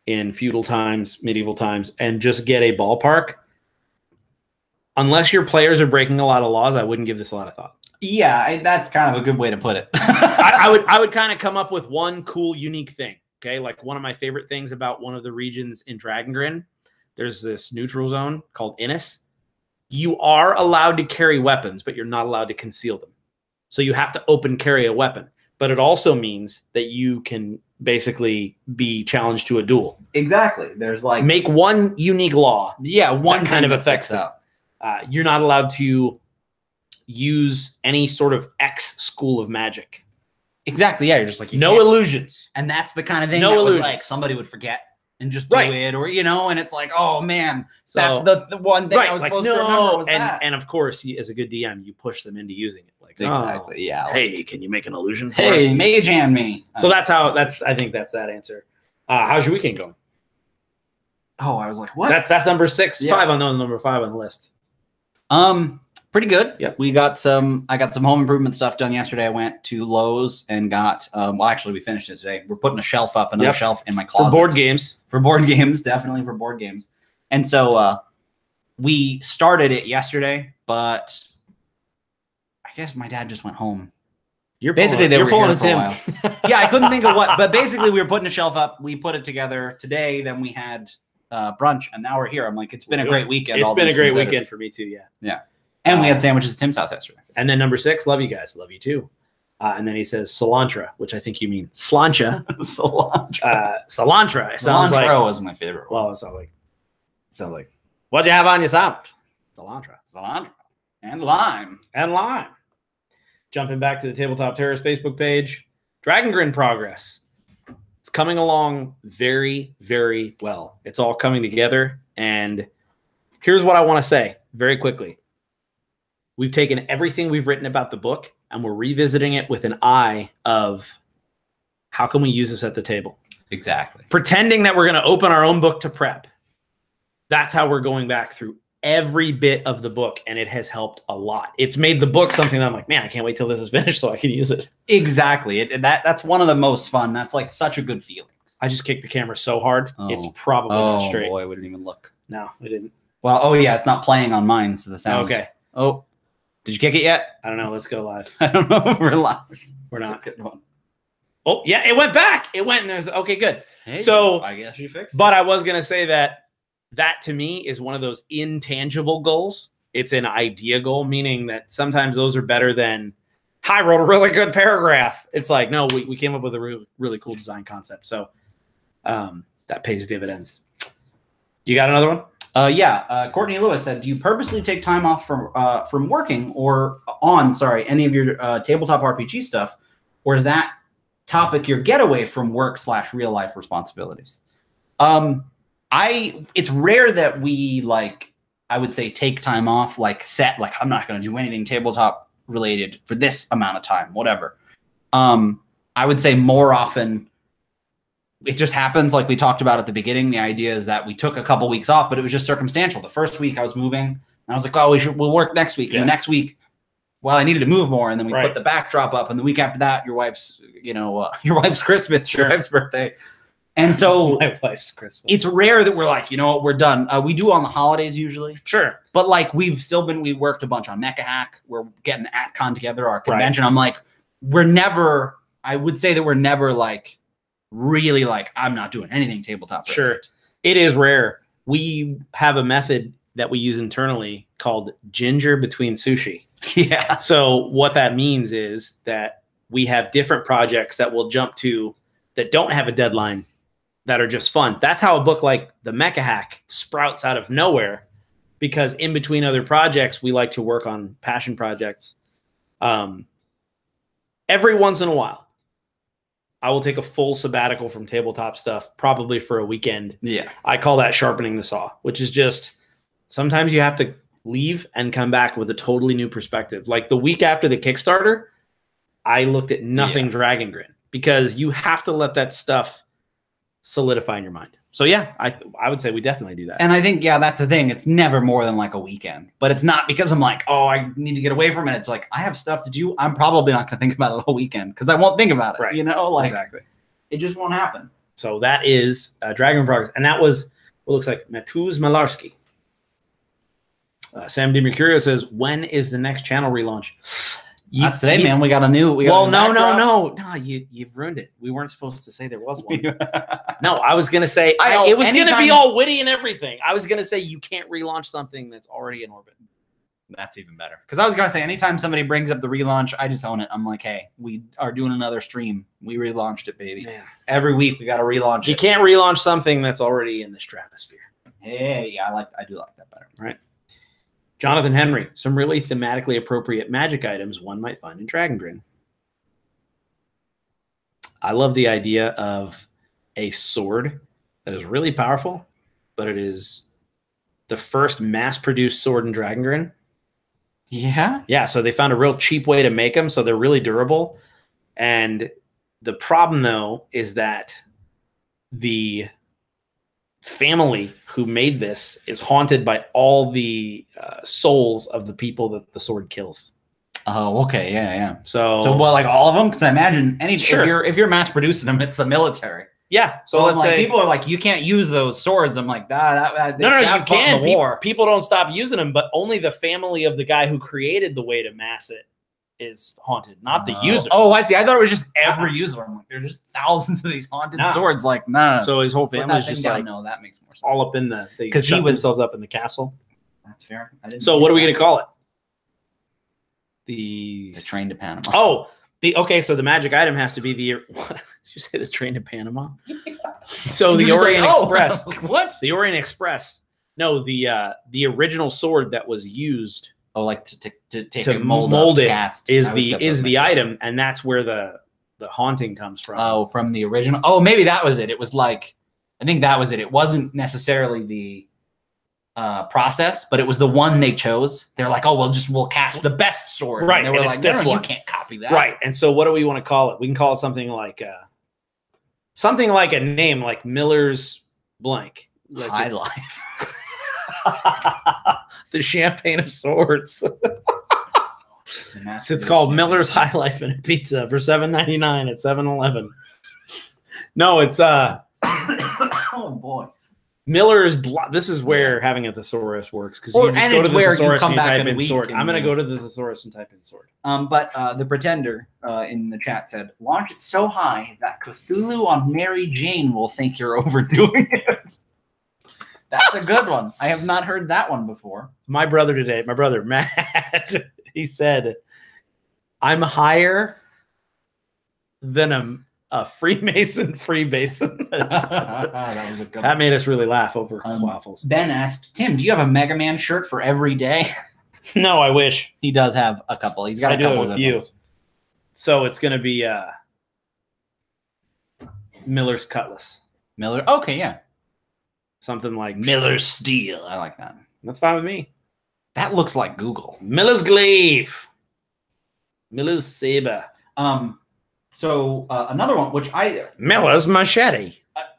in feudal times, medieval times, and just get a ballpark. Unless your players are breaking a lot of laws, I wouldn't give this a lot of thought. Yeah, that's kind of a good way to put it. I would kind of come up with one cool, unique thing. Okay, like one of my favorite things about one of the regions in Dragon Grin, there's this neutral zone called Innis. You are allowed to carry weapons, but you're not allowed to conceal them. So you have to open carry a weapon. But it also means that you can basically be challenged to a duel. Exactly. There's like make one unique law. Yeah, one kind of affects it. You're not allowed to use any sort of X school of magic. Exactly. Yeah, you're just like no illusions, and that's the kind of thing that would, like somebody would forget and just do it, or and it's like, oh man, so, that's the one thing I was supposed to remember was that. And of course, as a good DM, you push them into using it. Like exactly, yeah. Hey, can you make an illusion for us? Hey, mage hand me. So I think that's that answer. How's your weekend going? Oh, I was like, what? That's number 6, 5 on number 5 on the list. Pretty good. Yep. I got some home improvement stuff done yesterday. I went to Lowe's and got well, actually we finished it today. We're putting a shelf up, another shelf in my closet. For board games. For board games, definitely for board games. And so we started it yesterday, but I guess my dad just went home. You're pulling a Tim. Yeah, I couldn't think of what, but basically we were putting a shelf up. We put it together today, then we had brunch, and now we're here. I'm like, it's been a great weekend. It's been a great weekend for me too, yeah. Yeah. And we had sandwiches at Tim's house yesterday. And then number 6, love you guys. Love you too. And then he says cilantro, which I think you mean slancha. Cilantro. Cilantro. It sounds like. Cilantro was my favorite one. Well, it sounds like. What'd you have on your sandwich? Cilantro. Cilantro. And lime. And lime. Jumping back to the Tabletop Terrorist Facebook page. Dragon Grin progress. It's coming along very, very well. It's all coming together. And here's what I want to say very quickly. We've taken everything we've written about the book and we're revisiting it with an eye of how can we use this at the table? Exactly. Pretending that we're going to open our own book to prep. That's how we're going back through every bit of the book, and it has helped a lot. It's made the book something that I'm like, man, I can't wait till this is finished so I can use it. Exactly. That's one of the most fun. That's like such a good feeling. I just kicked the camera so hard, it's probably not straight. Oh, boy, we didn't even look. No, we didn't. Well, oh, yeah, it's not playing on mine, so the sound. Okay. Oh, did you kick it yet? I don't know. Let's go live. I don't know if we're live. We're not. Good one. Oh, yeah, it went back. It went, and there's, okay, good. Hey, so, I guess you fixed it. But I was going to say that to me is one of those intangible goals. It's an idea goal, meaning that sometimes those are better than, I wrote a really good paragraph. It's like, no, we came up with a really, really cool design concept. So that pays dividends. You got another one? Yeah. Courtney Lewis said, do you purposely take time off from working or any of your tabletop RPG stuff? Or is that topic your getaway from work/real life responsibilities? It's rare that we I would say take time off, I'm not going to do anything tabletop related for this amount of time, whatever. I would say more often it just happens like we talked about at the beginning. The idea is that we took a couple weeks off, but it was just circumstantial. The first week I was moving and I was like, oh, we'll work next week. Yeah. And the next week, well, I needed to move more. And then we put the backdrop up. And the week after that, your wife's Christmas, your wife's birthday. And so my wife's Christmas. It's rare that we're like, you know what, we're done. We do on the holidays usually. Sure. But we worked a bunch on Mecha Hack. We're getting AtCon together, our convention. I'm like, I would say that we're never really I'm not doing anything tabletop. Sure. It is rare. We have a method that we use internally called ginger between sushi. Yeah. So what that means is that we have different projects that we'll jump to that don't have a deadline that are just fun. That's how a book like the Mecha Hack sprouts out of nowhere, because in between other projects, we like to work on passion projects. Every once in a while, I will take a full sabbatical from tabletop stuff, probably for a weekend. Yeah. I call that sharpening the saw, which is just sometimes you have to leave and come back with a totally new perspective. Like the week after the Kickstarter, I looked at nothing Dragon Grin, because you have to let that stuff solidify in your mind. So yeah, I would say we definitely do that. And I think, yeah, that's the thing. It's never more than a weekend, but it's not because I'm like, oh, I need to get away from it. It's like, I have stuff to do. I'm probably not going to think about it all weekend because I won't think about it. Right. Exactly. It just won't happen. So that is Dragon Progress. And that was what looks like Matuz Malarski. Sam DiMercurio says, when is the next channel relaunch? That's today, man. We got a new. No. You've ruined it. We weren't supposed to say there was one. No, I was gonna say it was gonna be all witty and everything. I was gonna say you can't relaunch something that's already in orbit. That's even better. Because I was gonna say anytime somebody brings up the relaunch, I just own it. I'm like, hey, we are doing another stream. We relaunched it, baby. Yeah. Every week we got to relaunch it. You can't relaunch something that's already in the stratosphere. Hey, yeah, I do like that better. Right. Jonathan Henry, some really thematically appropriate magic items one might find in Dragon Grin. I love the idea of a sword that is really powerful, but it is the first mass-produced sword in Dragon Grin. Yeah? Yeah, so they found a real cheap way to make them, so they're really durable. And the problem, though, is that the family who made this is haunted by all the souls of the people that the sword kills. Oh, okay, yeah. So well, all of them? Because I imagine if you're mass producing them, it's the military. Yeah. So let's say people are like, you can't use those swords. I'm like, no, you can. People don't stop using them, but only the family of the guy who created the way to mass it is haunted, not the user. Oh, I see. I thought it was just every user. I'm like, there's just thousands of these haunted swords. Like, no. So his whole family is just no, that makes more sense. All up in the because he was themselves up in the castle. That's fair. So what are we gonna call it? The train to Panama. Oh, So the magic item has to be the. What? Did you say the train to Panama? Yeah. So the Orient Express. What? The Orient Express. No, the original sword that was used. Oh, like to take to a mold it cast. is the item, and that's where the haunting comes from. Oh, from the original. Oh, maybe that was it. It was like, I think that was it. It wasn't necessarily the process, but it was the one they chose. They're like, oh, we'll cast the best sword. Right. And they were like, no, one. you can't copy that. Right. And so what do we want to call it? We can call it something like a name like Miller's blank. Like High Life. The champagne of swords. It's called Miller's High Life and a pizza for $7.99 at 7-Eleven. No, it's oh boy. Miller's. This is where having a thesaurus works, because you just go to the thesaurus and you type in sword. I'm going to go to the thesaurus and type in sword. But the Pretender in the chat said, launch it so high that Cthulhu on Mary Jane will think you're overdoing it. That's a good one. I have not heard that one before. My brother Matt, he said, I'm higher than a Freemason. That was a good That one. made us really laugh over waffles. Ben asked, Tim, do you have a Mega Man shirt for every day? No, I wish. He does have a couple. He's got a couple of you. So it's going to be Miller's Cutlass. Miller. Okay, yeah. Something like Miller's Steel. I like that. That's fine with me. That looks like Google. Miller's Glaive. Miller's Saber. So another one, which Miller's Machete.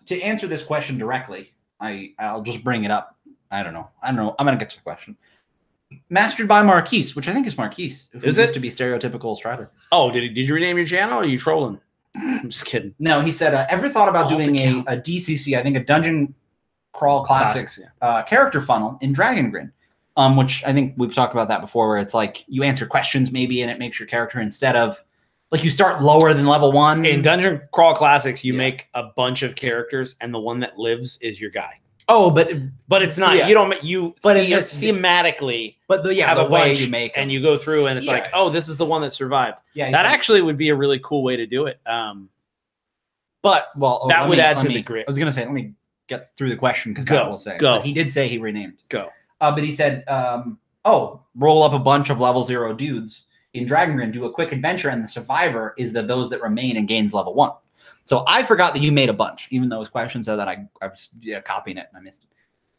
To answer this question directly, I'll just bring it up. I don't know. I'm gonna get to the question. Mastered by Marquise, which I think is Marquise. Is it to be stereotypical Strider? Oh, did you rename your channel? Or are you trolling? I'm just kidding. No, he said, ever thought about doing a DCC? I think a Dungeon Crawl Classics character funnel in Dragon Grin. Which I think we've talked about that before, where it's like you answer questions maybe, and it makes your character, instead of like you start lower than level 1. In Dungeon Crawl Classics, you make a bunch of characters, and the one that lives is your guy. Oh, but it's not. Yeah. You don't. You but thematically. But have the a way bunch, you make them. and you go through, and it's like, oh, this is the one that survived. Yeah, that actually would be a really cool way to do it. But that would add to the grid. I was gonna say, let me get through the question because that will say. Go. But he did say he renamed. Go. But he said, roll up a bunch of level 0 dudes in Dragon Grin, do a quick adventure, and the survivor is those that remain and gains level 1. So I forgot that you made a bunch, even though his question said that I was copying it and I missed it.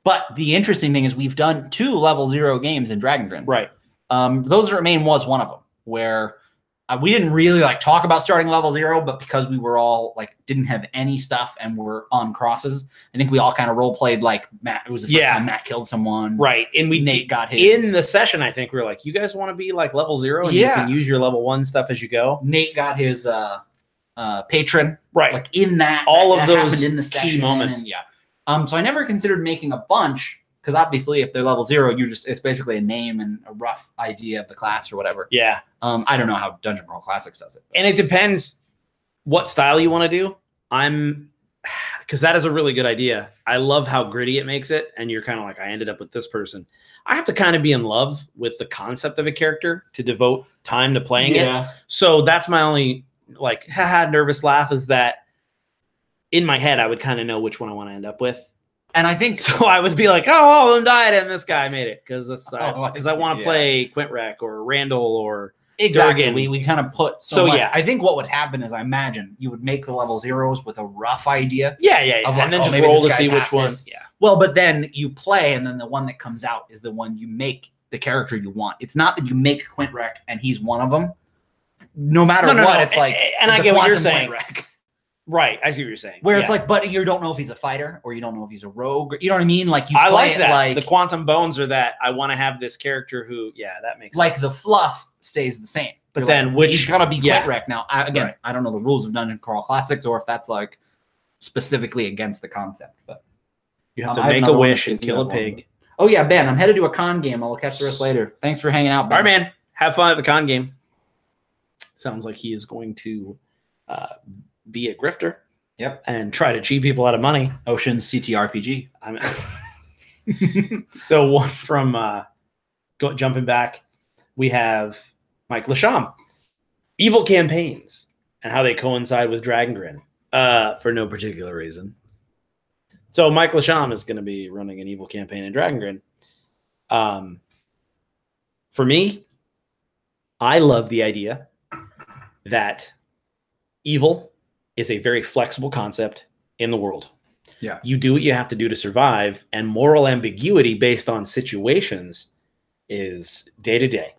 But the interesting thing is we've done 2 level 0 games in Dragon Grin. Right. Those that remain was one of them, where we didn't really talk about starting level 0, but because we were all didn't have any stuff and were on crosses, I think we all kind of role played like Matt. It was the first time Matt killed someone. Right. And Nate got his. In the session, I think we were like, you guys want to be like level 0 and you can use your level 1 stuff as you go. Nate got his patron. Right. In that. All of those in the key moments. And, so I never considered making a bunch, because obviously if they're level 0, it's basically a name and a rough idea of the class or whatever. Yeah. I don't know how Dungeon Crawl Classics does it. And it depends what style you want to do. Because that is a really good idea. I love how gritty it makes it. And you're kind of like, I ended up with this person. I have to kind of be in love with the concept of a character to devote time to playing it. So that's my only nervous laugh, is that in my head, I would kind of know which one I want to end up with. And I think so. I would be like, all of them died and this guy made it, because I want to play Quintrek or Randall or Durgan. We kind of put much. Yeah. I think what would happen is, I imagine you would make the level 0s with a rough idea. Yeah. And then just roll to see which one. Yeah. Well, but then you play, and then the one that comes out is the one you make the character you want. It's not that you make Quintrek and he's one of them. No matter what, it's like, and I get what you're saying. Right, I see what you're saying. Where it's but you don't know if he's a fighter or you don't know if he's a rogue. You know what I mean? Like you I play like that. the quantum bones are that I want to have this character who, that makes sense. Like the fluff stays the same. But then he's gonna be Quintrek now. I don't know the rules of Dungeon Crawl Classics or if that's specifically against the concept. But you have to make a wish and kill a pig. Oh yeah, Ben, I'm headed to a con game. I'll catch the rest later. Thanks for hanging out, Ben. All right, man. Have fun at the con game. Sounds like he is going to be a grifter. Yep. And try to cheat people out of money. Ocean's CTRPG. So one from jumping back, we have Mike Lasham. evil campaigns and how they coincide with Dragon Grin for no particular reason. So Mike Lasham is going to be running an evil campaign in Dragon Grin. For me, I love the idea that evil is a very flexible concept in the world. Yeah. You do what you have to do to survive, and moral ambiguity based on situations is day to day.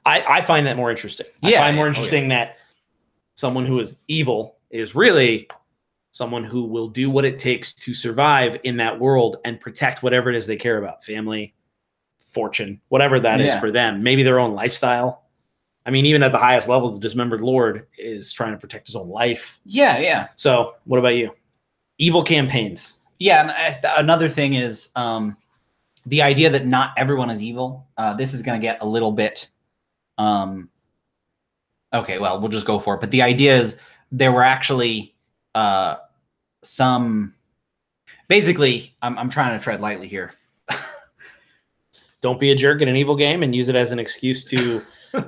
I find that more interesting. I find more interesting that someone who is evil is really someone who will do what it takes to survive in that world and protect whatever it is they care about. Family, fortune, whatever that is for them. Maybe their own lifestyle. I mean, even at the highest level, the Dismembered Lord is trying to protect his own life. Yeah, yeah. So what about you? Evil campaigns. Yeah, and another thing is the idea that not everyone is evil. This is going to get a little bit... okay, well, we'll just go for it. But the idea is there were actually some... Basically, I'm trying to tread lightly here. Don't be a jerk in an evil game and use it as an excuse to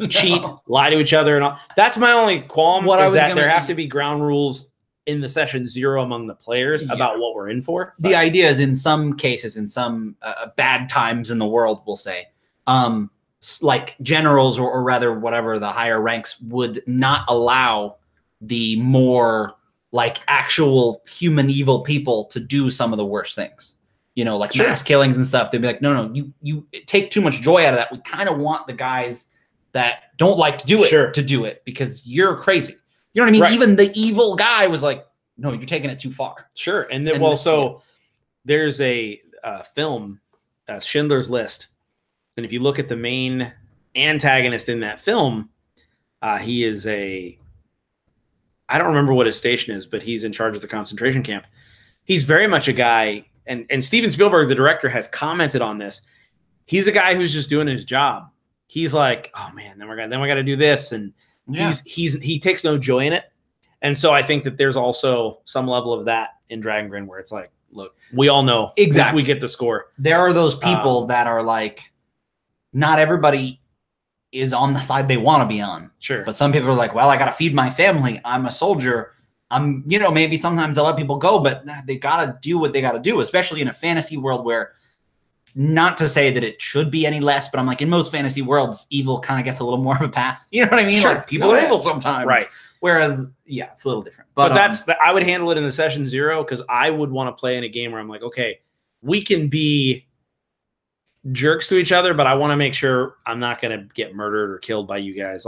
cheat, lie to each other. And all. That's my only qualm, is that there have to be ground rules in the session 0 among the players about what we're in for. The idea is in some cases, in some bad times in the world, we'll say, like generals or rather whatever the higher ranks would not allow the more like actual human evil people to do some of the worst things. You know, like mass killings and stuff. They'd be like, no, you take too much joy out of that. We kind of want the guys that don't like to do it to do it because you're crazy. You know what I mean? Right. Even the evil guy was like, no, you're taking it too far. Sure. And then, there's a film, Schindler's List. And if you look at the main antagonist in that film, he is I don't remember what his station is, but he's in charge of the concentration camp. He's very much a guy, and Steven Spielberg, the director, has commented on this. He's a guy who's just doing his job. He's like, oh man, then we got to do this, and he takes no joy in it. And so I think that there's also some level of that in Dragon Grin where it's like, look, we all know exactly we get the score. There are those people that are like, not everybody is on the side they want to be on. Sure. But some people are like, well, I got to feed my family. I'm a soldier. Maybe sometimes I let people go, but they got to do what they got to do, especially in a fantasy world where, not to say that it should be any less, but I'm like, in most fantasy worlds, evil kind of gets a little more of a pass. You know what I mean? Sure. Like, people are evil sometimes. Right. Whereas, yeah, it's a little different. But I would handle it in the session 0 because I would want to play in a game where I'm like, okay, we can be jerks to each other, but I want to make sure I'm not going to get murdered or killed by you guys,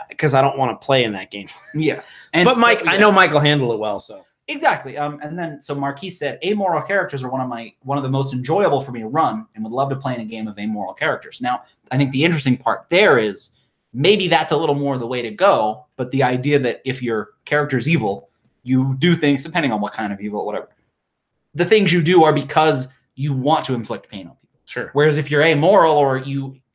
because I don't want to play in that game. Yeah. But Mike, I know Mike will handle it well. So exactly. And then Marquis said, amoral characters are one of the most enjoyable for me to run, and would love to play in a game of amoral characters. Now, I think the interesting part there is maybe that's a little more the way to go, but the idea that if your character is evil, you do things, depending on what kind of evil, whatever. The things you do are because you want to inflict pain on people. Sure. Whereas if you're amoral, or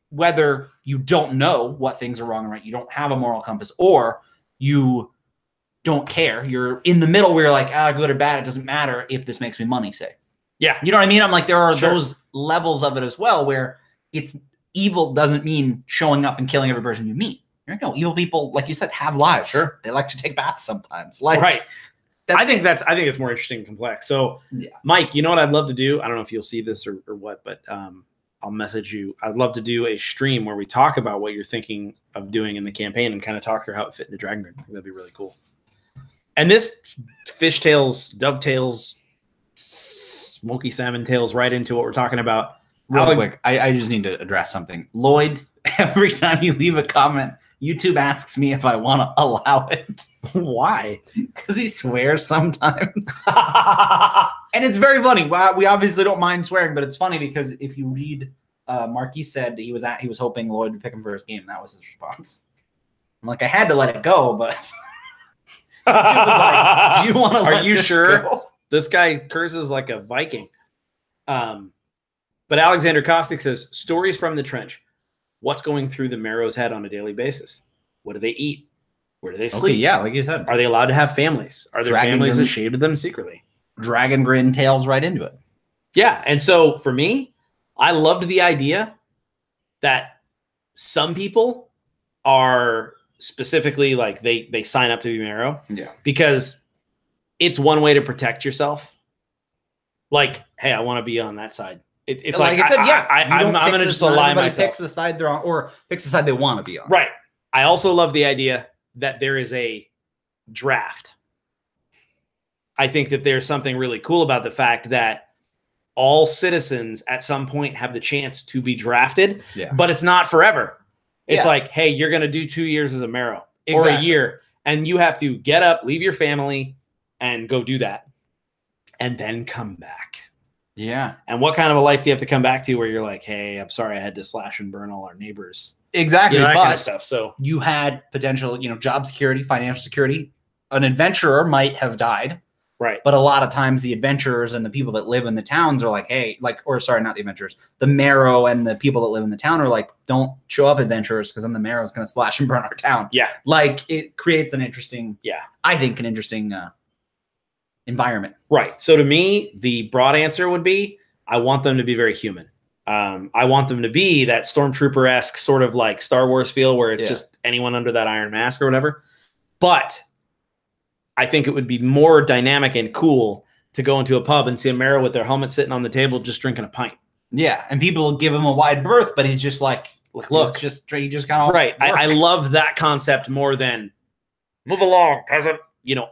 whether you don't know what things are wrong and right, you don't have a moral compass, or you don't care, you're in the middle where you're like, good or bad, it doesn't matter if this makes me money, say. Yeah. You know what I mean? I'm like, there are those levels of it as well, where it's evil doesn't mean showing up and killing every person you meet. Evil people, like you said, have lives. Sure. They like to take baths sometimes. Right. I think it's more interesting and complex. So, Mike, you know what I'd love to do? I don't know if you'll see this or what, but I'll message you. I'd love to do a stream where we talk about what you're thinking of doing in the campaign and kind of talk through how it fit into Dragon Grin. I think that'd be really cool. And this fishtails, dovetails, smoky salmon tails right into what we're talking about. Real quick, I just need to address something. Lloyd, every time you leave a comment, YouTube asks me if I want to allow it. Why? Because he swears sometimes. And it's very funny. We obviously don't mind swearing, but it's funny because if you read, Marquis said he was hoping Lloyd would pick him for his game. That was his response. I'm like, I had to let it go, but YouTube was like, do you want to let this go? This guy curses like a Viking. But Alexander Kostick says, stories from the trench. What's going through the Marrow's head on a daily basis? What do they eat? Where do they sleep? Okay, yeah, like you said. Are they allowed to have families? Are there families that shaded them secretly? Dragon Grin tails right into it. Yeah, and so for me, I loved the idea that some people are specifically like they sign up to be Marrow. Yeah. Because it's one way to protect yourself. Like, hey, I want to be on that side. It's like I said, I'm going to just align myself. Picks the side they're on, or picks the side they want to be on. Right. I also love the idea that there is a draft. I think that there's something really cool about the fact that all citizens at some point have the chance to be drafted, but it's not forever. It's like, hey, you're going to do 2 years as a Marrow or a year, and you have to get up, leave your family, and go do that, and then come back. Yeah. And what kind of a life do you have to come back to where you're like, hey, I'm sorry I had to slash and burn all our neighbors? Exactly. That but kind of stuff. So you had potential, job security, financial security. An adventurer might have died. Right. But a lot of times the adventurers and the people that live in the towns are like, hey, or sorry, not the adventurers. The Marrow and the people that live in the town are like, don't show up, adventurers, because then the Marrow is going to slash and burn our town. Yeah. Like, it creates an interesting, I think, an interesting environment. Right. So to me, the broad answer would be, I want them to be very human. I want them to be that Stormtrooper-esque sort of like Star Wars feel where it's just anyone under that iron mask or whatever. But I think it would be more dynamic and cool to go into a pub and see a Marrow with their helmet sitting on the table just drinking a pint. Yeah, and people will give him a wide berth, but he's just like, look, he just got all right. I love that concept more than move along, peasant,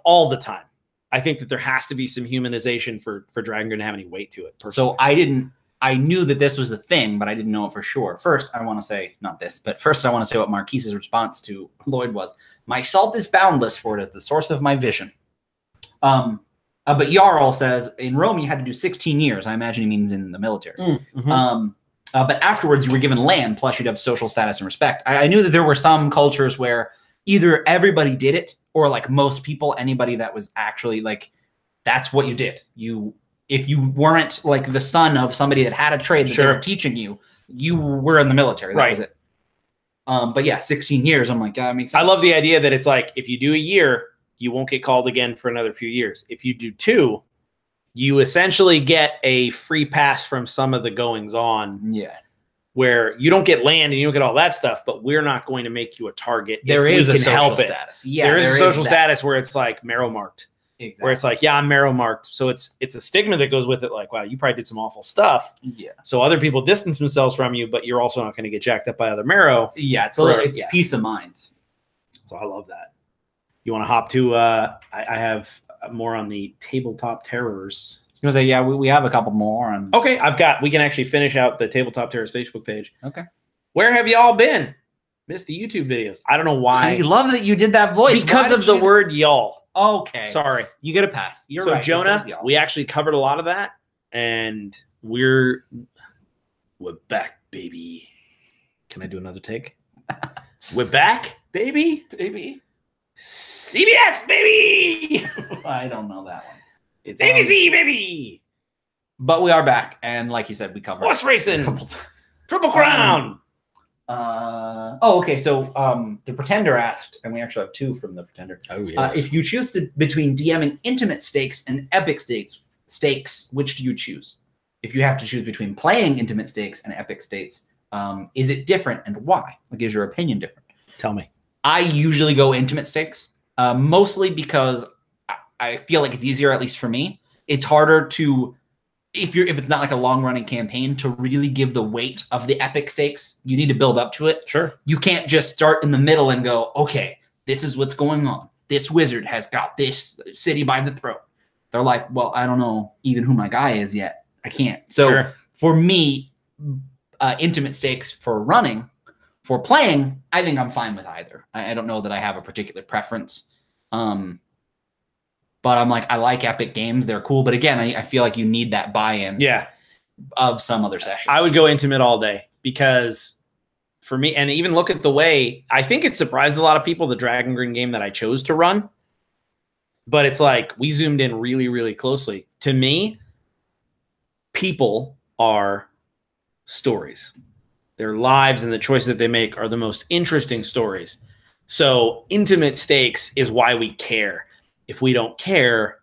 all the time. I think that there has to be some humanization for Dragon Grin to have any weight to it. Personally. So I knew that this was a thing, but I didn't know it for sure. First, I want to say, not this, but first I want to say what Marquise's response to Lloyd was. My salt is boundless, for it is the source of my vision. But Jarl says, in Rome, you had to do 16 years. I imagine he means in the military. But afterwards, you were given land, plus you'd have social status and respect. I knew that there were some cultures where either everybody did it, or like most people, anybody that was actually like, that's what you did. If you weren't like the son of somebody that had a trade that they were teaching you, you were in the military. That was it. But yeah, 16 years. I'm like, that makes sense. I love the idea that it's like, if you do a year, you won't get called again for another few years. If you do 2, you essentially get a free pass from some of the goings on. Yeah. Where you don't get land and you don't get all that stuff, but we're not going to make you a target. There is a social status. Yeah, there is a social status where it's like Marrow marked. Exactly. Where it's like, yeah, I'm Marrow marked. So it's a stigma that goes with it. Like, wow, you probably did some awful stuff. Yeah. So other people distance themselves from you, but you're also not going to get jacked up by other Marrow. Yeah, it's peace of mind. So I love that. You want to hop to? I have more on the tabletop terrors. I was gonna say, yeah, we have a couple more. Okay, we can actually finish out the Tabletop Terrors Facebook page. Okay. Where have y'all been? Missed the YouTube videos. I don't know why. I love that you did that voice. Because of the word y'all. Okay. Sorry. You get a pass. You're right. So Jonah, we actually covered a lot of that, and we're back, baby. Can I do another take? We're back, baby. CBS, baby. I don't know that one. It's ABC, baby. But we are back, and like you said, we covered horse racing, a couple times. Triple Crown. Okay. So the Pretender asked, and we actually have 2 from the Pretender. Oh yeah. If you choose between DMing intimate stakes and epic stakes, which do you choose? If you have to choose between playing intimate stakes and epic stakes, is it different, and why? Like, is your opinion different? Tell me. I usually go intimate stakes, mostly because I feel like it's easier, at least for me. It's harder to, if it's not like a long running campaign, to really give the weight of the epic stakes. You need to build up to it. Sure. You can't just start in the middle and go, okay, this is what's going on. This wizard has got this city by the throat. They're like, well, I don't know even who my guy is yet. I can't. So for me, intimate stakes for running, for playing, I think I'm fine with either. I don't know that I have a particular preference. But I'm like, I like epic games. They're cool. But again, I feel like you need that buy-in of some other sessions. I would go intimate all day because for me, and even look at the way, I think it surprised a lot of people, the Dragon Grin game that I chose to run. But it's like, we zoomed in really, really closely. To me, people are stories. Their lives and the choices that they make are the most interesting stories. So intimate stakes is why we care. If we don't care,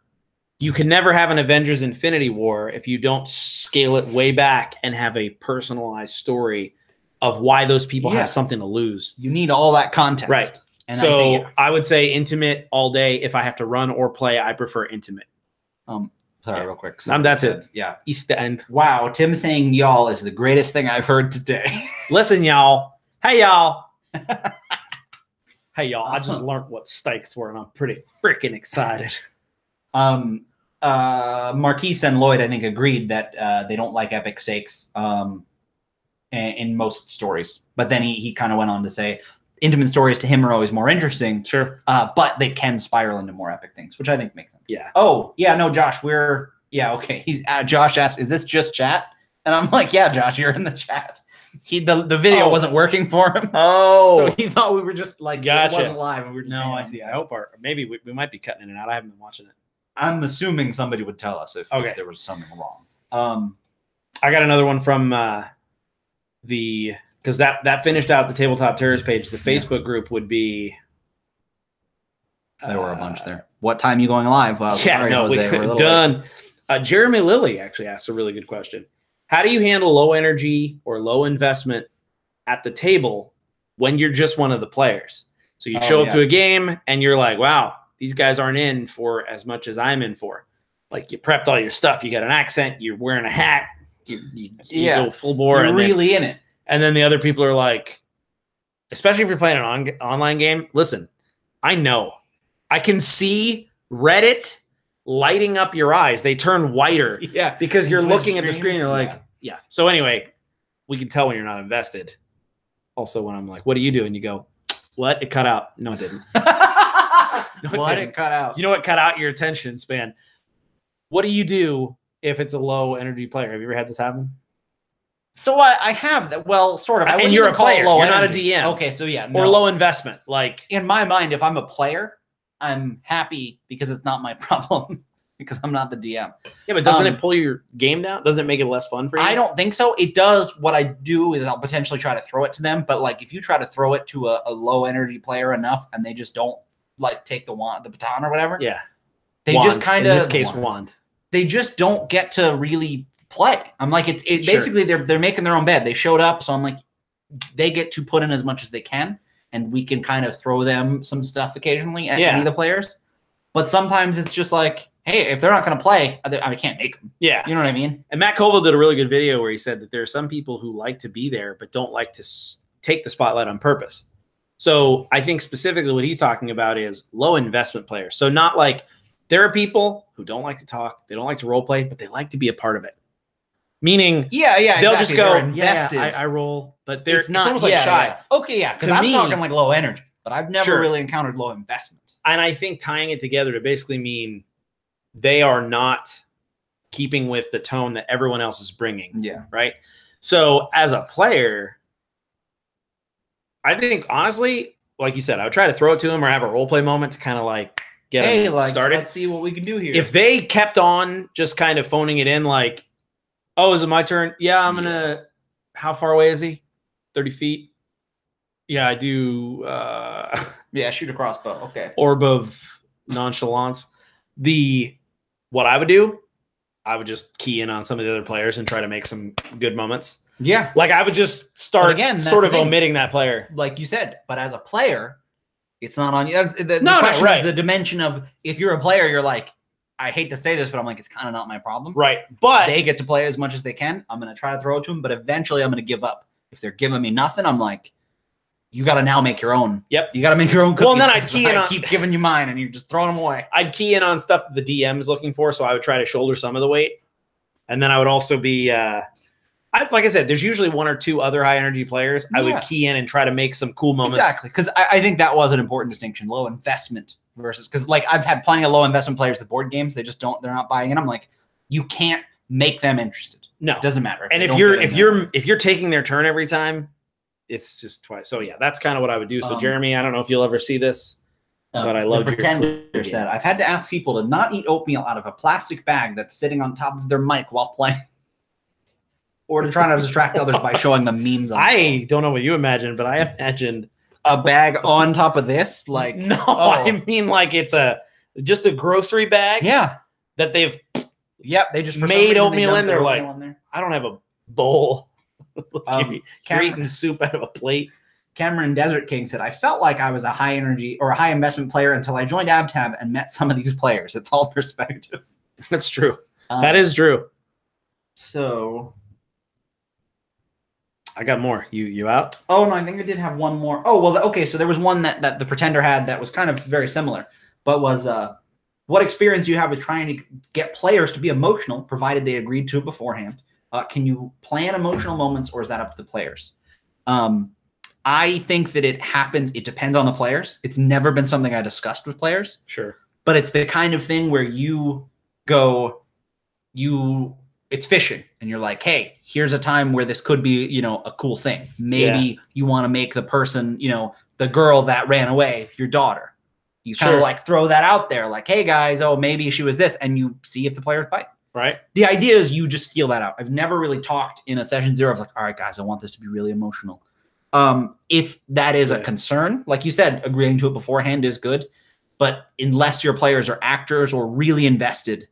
you can never have an Avengers Infinity War if you don't scale it way back and have a personalized story of why those people have something to lose. You need all that context. Right. And so I would say intimate all day. If I have to run or play, I prefer intimate. Sorry, real quick. That's it. Yeah. East End. Wow, Tim saying y'all is the greatest thing I've heard today. Listen, y'all. Hey, y'all. Hey, y'all. I just learned what stakes were, and I'm pretty freaking excited. Marquise and Lloyd, I think, agreed that they don't like epic stakes in most stories. But then he kind of went on to say intimate stories to him are always more interesting. Sure. But they can spiral into more epic things, which I think makes sense. Yeah. Oh, yeah, no, Josh, okay. He's Josh asked, is this just chat? And I'm like, yeah, Josh, you're in the chat. The video wasn't working for him. Oh. So he thought we were just like, gotcha. It wasn't live. And we were just I see. I hope maybe we might be cutting in and out. I haven't been watching it. I'm assuming somebody would tell us if there was something wrong. I got another one from because that finished out the Tabletop Terrors page. The Facebook group would be. There were a bunch there. What time are you going live? We're done. Jeremy Lilly actually asked a really good question. How do you handle low energy or low investment at the table when you're just one of the players? So you show up to a game and you're like, wow, these guys aren't in for as much as I'm in for. Like you prepped all your stuff. You got an accent. You're wearing a hat. You go full bore. You're really in it. And then the other people are like, especially if you're playing an online game, listen, I know. I can see Reddit lighting up your eyes. They turn whiter because you're looking at the screen. You're like, yeah. So anyway, we can tell when you're not invested. Also, when I'm like, what do you do? And you go, what? It cut out. No, it didn't. It cut out. You know what cut out your attention span? What do you do if it's a low energy player? Have you ever had this happen? So I have that. Well, sort of. And you're a player. You're not a DM. Okay, so yeah. Or low investment. Like in my mind, if I'm a player, I'm happy because it's not my problem because I'm not the DM. Yeah, but doesn't it pull your game down? Doesn't it make it less fun for you? I don't think so. It does. What I do is I'll potentially try to throw it to them. But like if you try to throw it to a low energy player enough and they just don't like take the baton or whatever. Yeah. They just kind of, in this case, wand. They just don't get to really play. I'm like, it's basically they're making their own bed. They showed up. So I'm like, they get to put in as much as they can. And we can kind of throw them some stuff occasionally at any of the players. But sometimes it's just like, hey, if they're not going to play, I can't make them. Yeah. You know what I mean? And Matt Colville did a really good video where he said that there are some people who like to be there but don't like to take the spotlight on purpose. So I think specifically what he's talking about is low investment players. So not like there are people who don't like to talk, they don't like to role play, but they like to be a part of it. Meaning, they'll just go, I roll, but it's almost like shy. Yeah. Okay, yeah, because I'm talking like low energy, but I've never really encountered low investment. And I think tying it together to basically mean they are not keeping with the tone that everyone else is bringing. Yeah. Right? So as a player, I think, honestly, like you said, I would try to throw it to them or have a role play moment to kind of like get them started. Let's see what we can do here. If they kept on just kind of phoning it in like, oh, is it my turn? Yeah, I'm going to – how far away is he? 30 feet? Yeah, I do shoot a crossbow. Okay. Orb of nonchalance. What I would do, I would just key in on some of the other players and try to make some good moments. Yeah. Like I would just start sort of omitting that player. Like you said, but as a player, it's not on you. The question is the dimension of if you're a player, you're like, I hate to say this, but I'm like, it's kind of not my problem. Right. But they get to play as much as they can. I'm going to try to throw it to them, but eventually I'm going to give up. If they're giving me nothing, I'm like, you got to now make your own. Yep. You got to make your own cookies. Well, and then I'd key in on, keep giving you mine and you're just throwing them away. I'd key in on stuff that the DM is looking for. So I would try to shoulder some of the weight. And then I would also be, like I said, there's usually one or two other high energy players. I would key in and try to make some cool moments. Exactly. Because I think that was an important distinction. Low investment versus, because like I've had plenty of low investment players with board games. They just they're not buying in. I'm like, you can't make them interested. No. It doesn't matter. And if you're taking their turn every time, it's just twice. So yeah, that's kind of what I would do. So Jeremy, I don't know if you'll ever see this, but I love your pretender said, I've had to ask people to not eat oatmeal out of a plastic bag that's sitting on top of their mic while playing. Or to try to distract others by showing them memes. I don't know what you imagined, but I imagined a bag on top of this. Like I mean like it's just a grocery bag. Yeah. That they've they just made oatmeal in there. Like I don't have a bowl. You're eating soup out of a plate. Cameron Desert King said, I felt like I was a high energy or a high investment player until I joined AbTab and met some of these players. It's all perspective. That's true. That is true. So I got more. You out? Oh, no, I think I did have one more. Oh, well, okay. So there was one that the Pretender had that was kind of very similar, but was what experience do you have with trying to get players to be emotional, provided they agreed to it beforehand? Can you plan emotional moments, or is that up to the players? I think that it happens. It depends on the players. It's never been something I discussed with players. Sure. But it's the kind of thing where you go, it's fishing, and you're like, hey, here's a time where this could be, you know, a cool thing. Maybe you want to make the person, you know, the girl that ran away, your daughter. You kind of like throw that out there, like, hey guys, oh, maybe she was this, and you see if the players bite. Right. The idea is you just feel that out. I've never really talked in a session 0 of like, all right, guys, I want this to be really emotional. If that is a concern, like you said, agreeing to it beforehand is good. But unless your players are actors or really invested,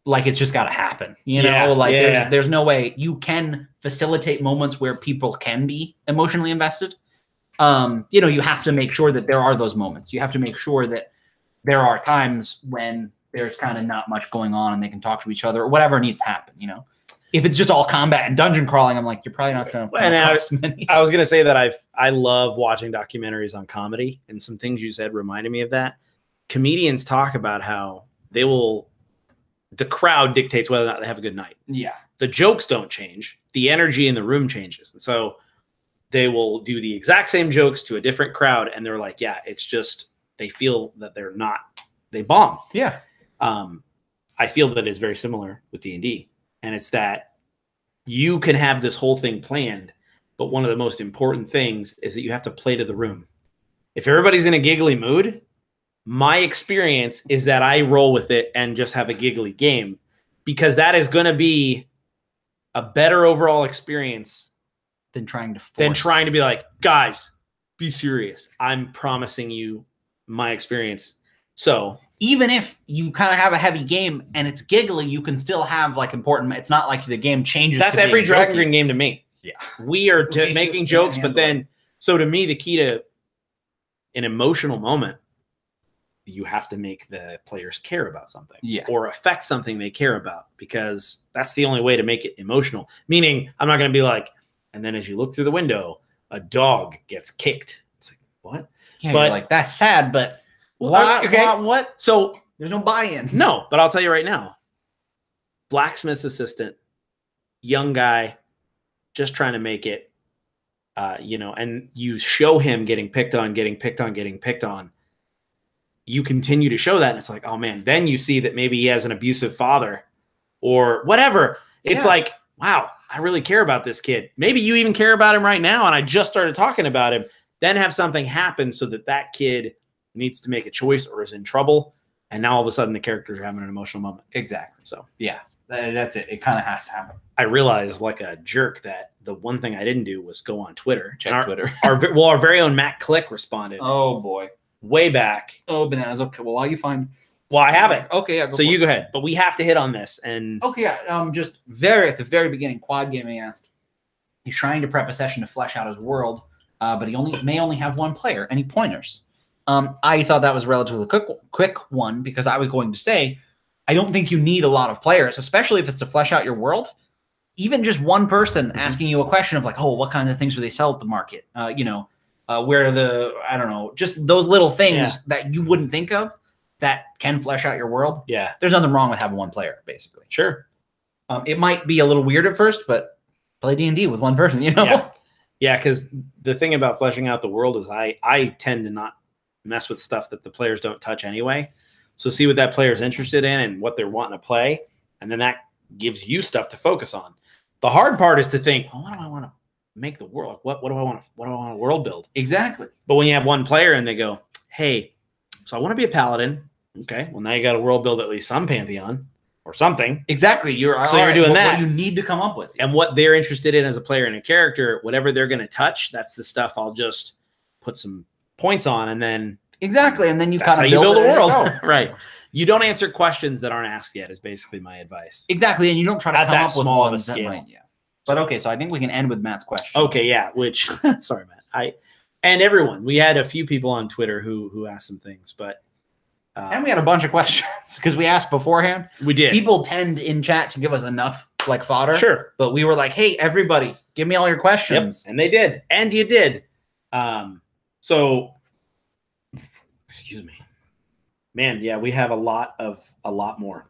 like it's just got to happen. You know, like there's no way you can facilitate moments where people can be emotionally invested. You know, you have to make sure that there are those moments. You have to make sure that there are times when there's kind of not much going on and they can talk to each other or whatever needs to happen, you know. If it's just all combat and dungeon crawling, I'm like, you're probably not going to. And I was going to say that I love watching documentaries on comedy, and some things you said reminded me of that. Comedians talk about how the crowd dictates whether or not they have a good night. Yeah. The jokes don't change. The energy in the room changes. And so they will do the exact same jokes to a different crowd. And they're like, yeah, it's just, they feel that they bomb. Yeah. I feel that it's very similar with D&D. And it's that you can have this whole thing planned, but one of the most important things is that you have to play to the room. If everybody's in a giggly mood, my experience is that I roll with it and just have a giggly game, because that is going to be a better overall experience than trying to be like, guys, be serious. I'm promising you my experience. So even if you kind of have a heavy game and it's giggly, you can still have like important. It's not like the game changes. That's every Dragon Grin game to me. Yeah, we are making jokes, but then so to me, the key to an emotional moment, you have to make the players care about something, or affect something they care about, because that's the only way to make it emotional. Meaning, I'm not going to be like, and then as you look through the window, a dog gets kicked. It's like, what? Yeah, but like that's sad, but. What? So there's no buy-in. No, but I'll tell you right now, blacksmith's assistant, young guy, just trying to make it, you know, and you show him getting picked on. You continue to show that, and it's like, oh man, then you see that maybe he has an abusive father or whatever. It's like, wow, I really care about this kid. Maybe you even care about him right now, and I just started talking about him. Then have something happen so that kid needs to make a choice or is in trouble, and now all of a sudden the characters are having an emotional moment. Exactly. So yeah, that's it. It kind of has to happen. I realized, like a jerk, that the one thing I didn't do was go on Twitter. Check Twitter. Our very own Matt Click responded. Oh boy, way back. Oh bananas. Okay, well while you find. Well, I have it. Okay, yeah. So you go ahead, but we have to hit on this. And okay, yeah. Just at the very beginning, Quad Gaming asked, he's trying to prep a session to flesh out his world, but he may only have one player. Any pointers? I thought that was relatively quick one, because I was going to say, I don't think you need a lot of players, especially if it's to flesh out your world. Even just one person asking you a question of like, oh, what kinds of things do they sell at the market? You know, where I don't know, just those little things that you wouldn't think of that can flesh out your world. Yeah. There's nothing wrong with having one player, basically. Sure. It might be a little weird at first, but play D&D with one person, you know? Yeah, because the thing about fleshing out the world is I tend to not mess with stuff that the players don't touch anyway. So see what that player's interested in and what they're wanting to play, and then that gives you stuff to focus on. The hard part is to think, well, what do I want to make the world? What do I want to world build? Exactly. But when you have one player and they go, hey, so I want to be a paladin. Okay, well now you got to world build at least some pantheon or something. Exactly. You're doing that. What you need to come up with. And what they're interested in as a player and a character, whatever they're going to touch, that's the stuff I'll just put some points on, and then exactly, and then you kind of build a world. Right. You don't answer questions that aren't asked yet is basically my advice. Exactly, and you don't try to come up with small of a ones scale. But okay, so I think we can end with Matt's question. Okay, yeah. Which sorry, Matt. and everyone. We had a few people on Twitter who asked some things, but and we had a bunch of questions because we asked beforehand. We did. People tend in chat to give us enough like fodder. Sure. But we were like, hey, everybody, give me all your questions. Yep. And they did. And you did. So, excuse me. Man, yeah, we have a lot more.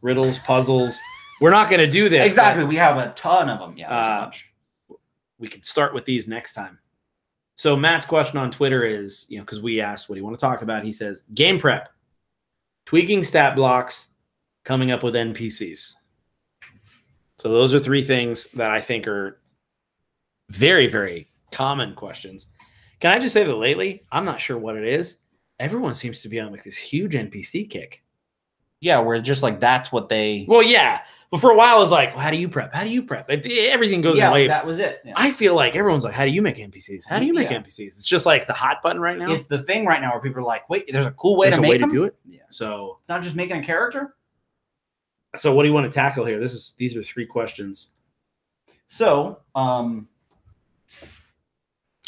Riddles, puzzles. We're not going to do this. Exactly. We have a ton of them. Yeah, there's a bunch. We can start with these next time. So Matt's question on Twitter is, because we asked what do you want to talk about? He says, game prep, tweaking stat blocks, coming up with NPCs. So those are 3 things that I think are very, very common questions. Can I just say that lately, I'm not sure what it is. Everyone seems to be on like this huge NPC kick. Yeah, we're just like, that's what they... Well, yeah. But for a while, it's like, well, how do you prep? How do you prep? Everything goes in waves. That was it. Yeah. I feel like everyone's like, how do you make NPCs? How do you make NPCs? It's just like the hot button right now. It's the thing right now where people are like, wait, there's a cool way to make them? do it? Yeah. So it's not just making a character? So what do you want to tackle here? These are 3 questions. So, I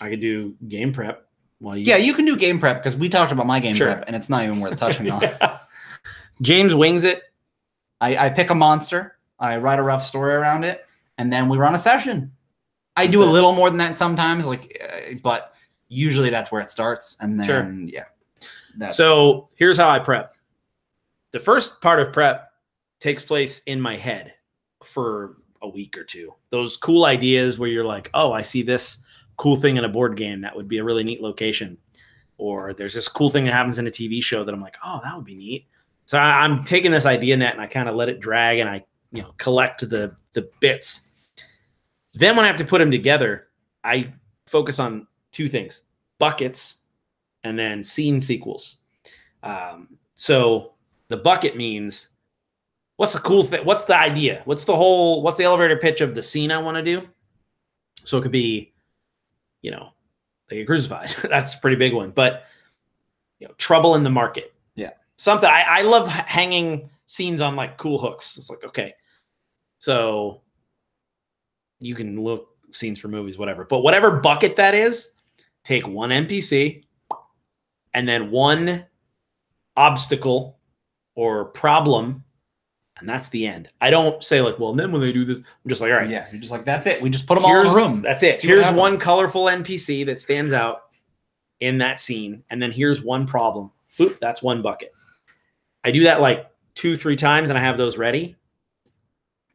could do game prep. Yeah, you can do game prep because we talked about my game prep and it's not even worth touching on. James wings it. I pick a monster, I write a rough story around it, and then we run a session. I do a little more than that sometimes, but usually that's where it starts. And then, So here's how I prep. The first part of prep takes place in my head for a week or 2. Those cool ideas where you're like, oh, I see this cool thing in a board game. That would be a really neat location. Or there's this cool thing that happens in a TV show that I'm like, oh, that would be neat. So I'm taking this idea net and I kind of let it drag and I collect the bits. Then when I have to put them together, I focus on 2 things: buckets and then scene sequels. So the bucket means what's the cool thing? What's the idea? What's the elevator pitch of the scene I want to do? So it could be, they get crucified. That's a pretty big one. But trouble in the market. Yeah. Something I love hanging scenes on like cool hooks. It's like, okay, so you can look scenes for movies, whatever. But whatever bucket that is, take 1 NPC and then 1 obstacle or problem, and that's the end. I don't say like, well, and then when they do this, I'm just like, all right. Yeah, you're just like, that's it. We just put them all in a room. That's it. Here's 1 colorful NPC that stands out in that scene, and then here's 1 problem. Boop, that's 1 bucket. I do that like 2-3 times, and I have those ready.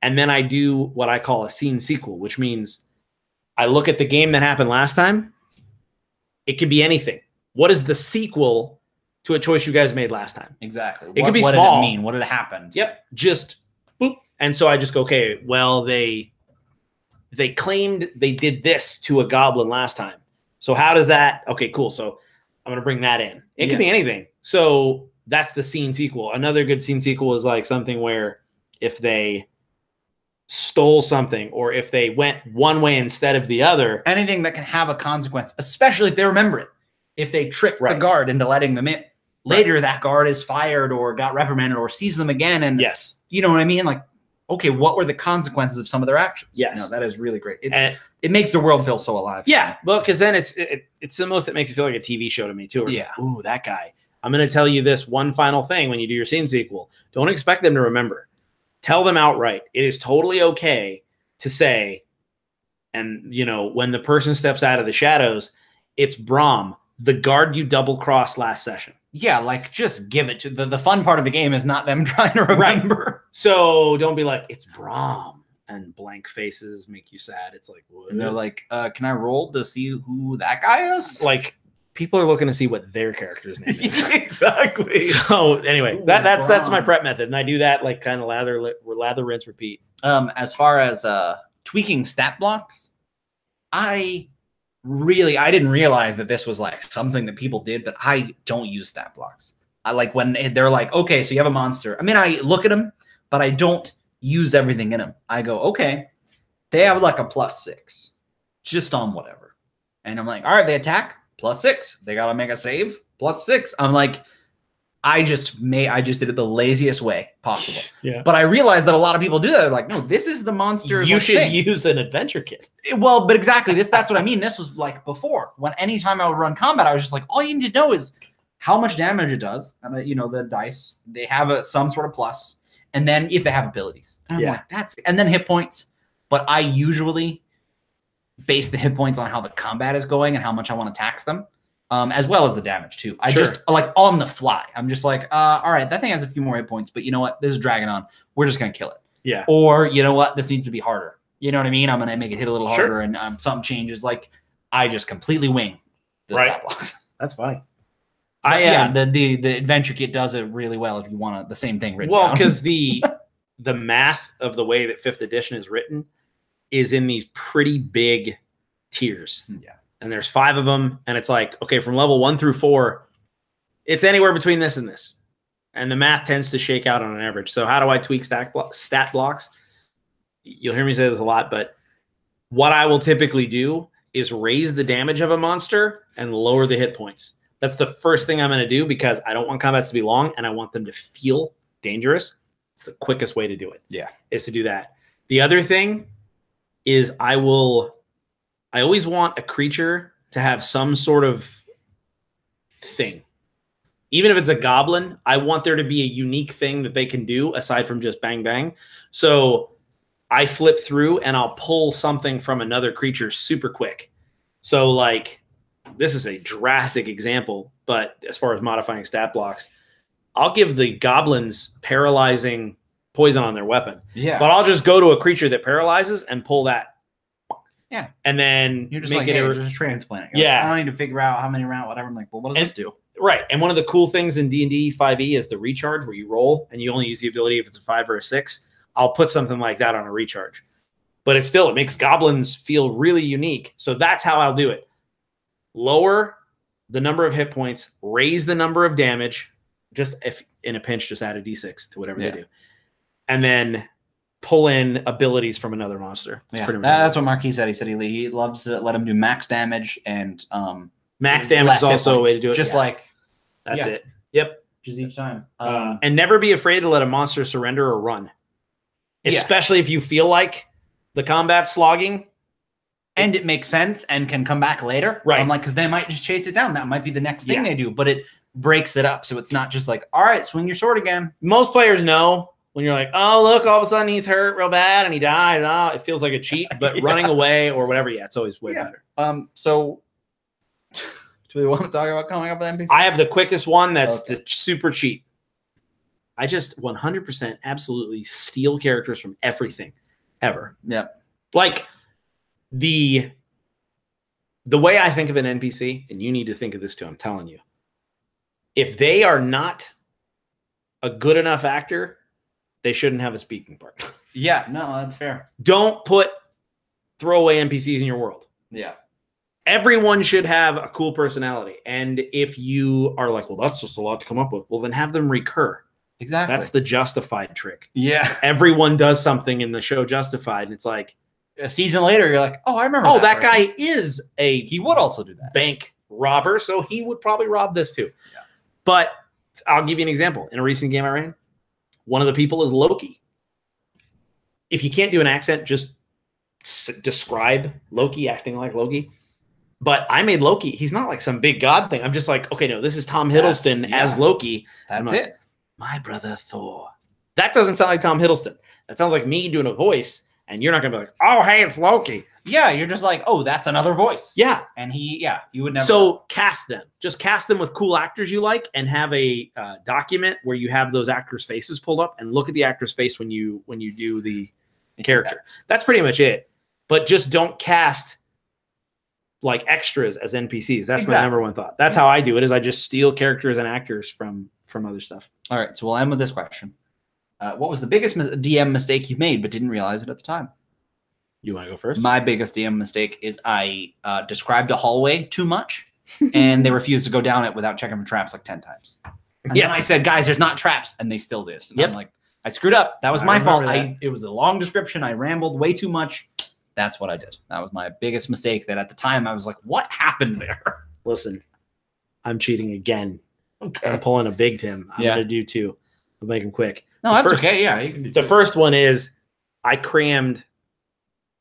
And then I do what I call a scene sequel, which means I look at the game that happened last time. It could be anything. What is the sequel to a choice you guys made last time? Exactly. It could be small. What did it mean? What had happened? Yep. Just boop. And so I just go, okay, well, they claimed they did this to a goblin last time. So how does that? Okay, cool. So I'm going to bring that in. It could be anything. So that's the scene sequel. Another good scene sequel is like something where if they stole something or if they went one way instead of the other. Anything that can have a consequence, especially if they remember it. If they trick the guard into letting them in. Later, that guard is fired or got reprimanded or sees them again. And you know what I mean? Like, okay, what were the consequences of some of their actions? Yes. That is really great. It makes the world feel so alive. Yeah. Well, because then it's the most, it makes it feel like a TV show to me too. Like, ooh, that guy. I'm going to tell you this one final thing when you do your scene sequel. Don't expect them to remember. Tell them outright. It is totally okay to say, and when the person steps out of the shadows, it's Brahm, the guard you double-crossed last session. Yeah, like just give it to the fun part of the game is not them trying to remember. Right. So don't be like, it's Brahm, and blank faces make you sad. It's like, what? And they're like, can I roll to see who that guy is? Like, people are looking to see what their character's name is. Exactly. So anyway, that's my prep method, and I do that like kind of lather, rinse, repeat. As far as tweaking stat blocks, I didn't realize that this was like something that people did, but I don't use stat blocks. I like when they're like, okay, so you have a monster. I mean, I look at them, but I don't use everything in them. I go, okay, they have like a +6 just on whatever. And I'm like, all right, they attack +6. They got to make a save +6. I'm like, I just did it the laziest way possible. Yeah. But I realized that a lot of people do that. They're like, no, this is the monster. You should use an adventure kit. Well, but exactly. That's what I mean. This was like before. When anytime I would run combat, I was just like, all you need to know is how much damage it does. And the dice, they have some sort of plus. And then if they have abilities. And I'm like, and then hit points. But I usually base the hit points on how the combat is going and how much I want to tax them. As well as the damage too. I just like on the fly. I'm just like, all right, that thing has a few more hit points, but you know what? This is dragging on. We're just gonna kill it. Yeah. Or you know what? This needs to be harder. You know what I mean? I'm gonna make it hit a little harder, and something changes. Like I just completely wing the stat blocks. That's fine. The adventure kit does it really well if you want the same thing written. Well, because the math of the way that 5th edition is written is in these pretty big tiers. Yeah. And there's 5 of them, and it's like, okay, from level 1 through 4, it's anywhere between this and this. And the math tends to shake out on an average. So how do I tweak stat blocks? You'll hear me say this a lot, but what I will typically do is raise the damage of a monster and lower the hit points. That's the first thing I'm going to do because I don't want combats to be long, and I want them to feel dangerous. It's the quickest way to do it. Yeah, is to do that. The other thing is I always want a creature to have some sort of thing. Even if it's a goblin, I want there to be a unique thing that they can do aside from just bang, bang. So I flip through and I'll pull something from another creature super quick. So like, this is a drastic example, but as far as modifying stat blocks, I'll give the goblins paralyzing poison on their weapon. Yeah. But I'll just go to a creature that paralyzes and pull that. Yeah. And then you're just like, hey, just transplant it. Yeah. I don't need to figure out how many rounds, whatever. I'm like, well, what does this do? Right. And one of the cool things in D&D 5e is the recharge where you roll and you only use the ability if it's a 5 or a 6. I'll put something like that on a recharge. But it makes goblins feel really unique. So that's how I'll do it. Lower the number of hit points, raise the number of damage. Just if in a pinch, just add a d6 to whatever they do. And then pull in abilities from another monster. That's what Marquis said. He said he loves to let him do max damage and max damage is also a way to do it. Just like that's it. Yep. Just each time. And never be afraid to let a monster surrender or run. Especially if you feel like the combat's slogging. And it makes sense and can come back later. Right. I'm like, because they might just chase it down. That might be the next thing they do. But it breaks it up. So it's not just like, all right, swing your sword again. Most players know when you're like, oh, look, all of a sudden he's hurt real bad and he dies. Oh, it feels like a cheat. But running away or whatever, it's always way better. So do we want to talk about coming up with NPCs? I have the quickest one that's the super cheat. I just 100% absolutely steal characters from everything ever. Yep. Like the way I think of an NPC, and you need to think of this too, I'm telling you. If they are not a good enough actor, they shouldn't have a speaking part. Yeah, no, that's fair. Don't put throwaway NPCs in your world. Yeah. Everyone should have a cool personality. And if you are like, well, that's just a lot to come up with, well, then have them recur. Exactly. That's the Justified trick. Yeah. Everyone does something in the show Justified, and it's like a season later, you're like, oh, I remember. Oh, that guy is he would also do that. Bank robber, so he would probably rob this too. Yeah. But I'll give you an example. In a recent game I ran, one of the people is Loki. If you can't do an accent, just describe Loki acting like Loki. But I made Loki. He's not like some big god thing. I'm just like, okay, no, this is Tom Hiddleston as Loki. That's like, it. My brother Thor. That doesn't sound like Tom Hiddleston. That sounds like me doing a voice, and you're not going to be like, oh, hey, it's Loki. Yeah, you're just like, oh, that's another voice. Yeah. And you would never. So cast them. Just cast them with cool actors you like and have a document where you have those actors' faces pulled up and look at the actor's face when you do the character. That's pretty much it. But just don't cast like extras as NPCs. That's my number one thought. That's how I do it, is I just steal characters and actors from other stuff. All right, so we'll end with this question. What was the biggest DM mistake you've made but didn't realize it at the time? You want to go first? My biggest DM mistake is I described a hallway too much, and they refused to go down it without checking for traps like 10 times. And then I said, guys, there's not traps, and they still did. And I'm like, I screwed up. That was my fault. It was a long description. I rambled way too much. That's what I did. That was my biggest mistake, that at the time I was like, what happened there? Listen, I'm cheating again. Okay. I'm pulling a big Tim. I'm going to do 2. I'll make them quick. No, that's okay. Yeah. You can do 2. The first one is I crammed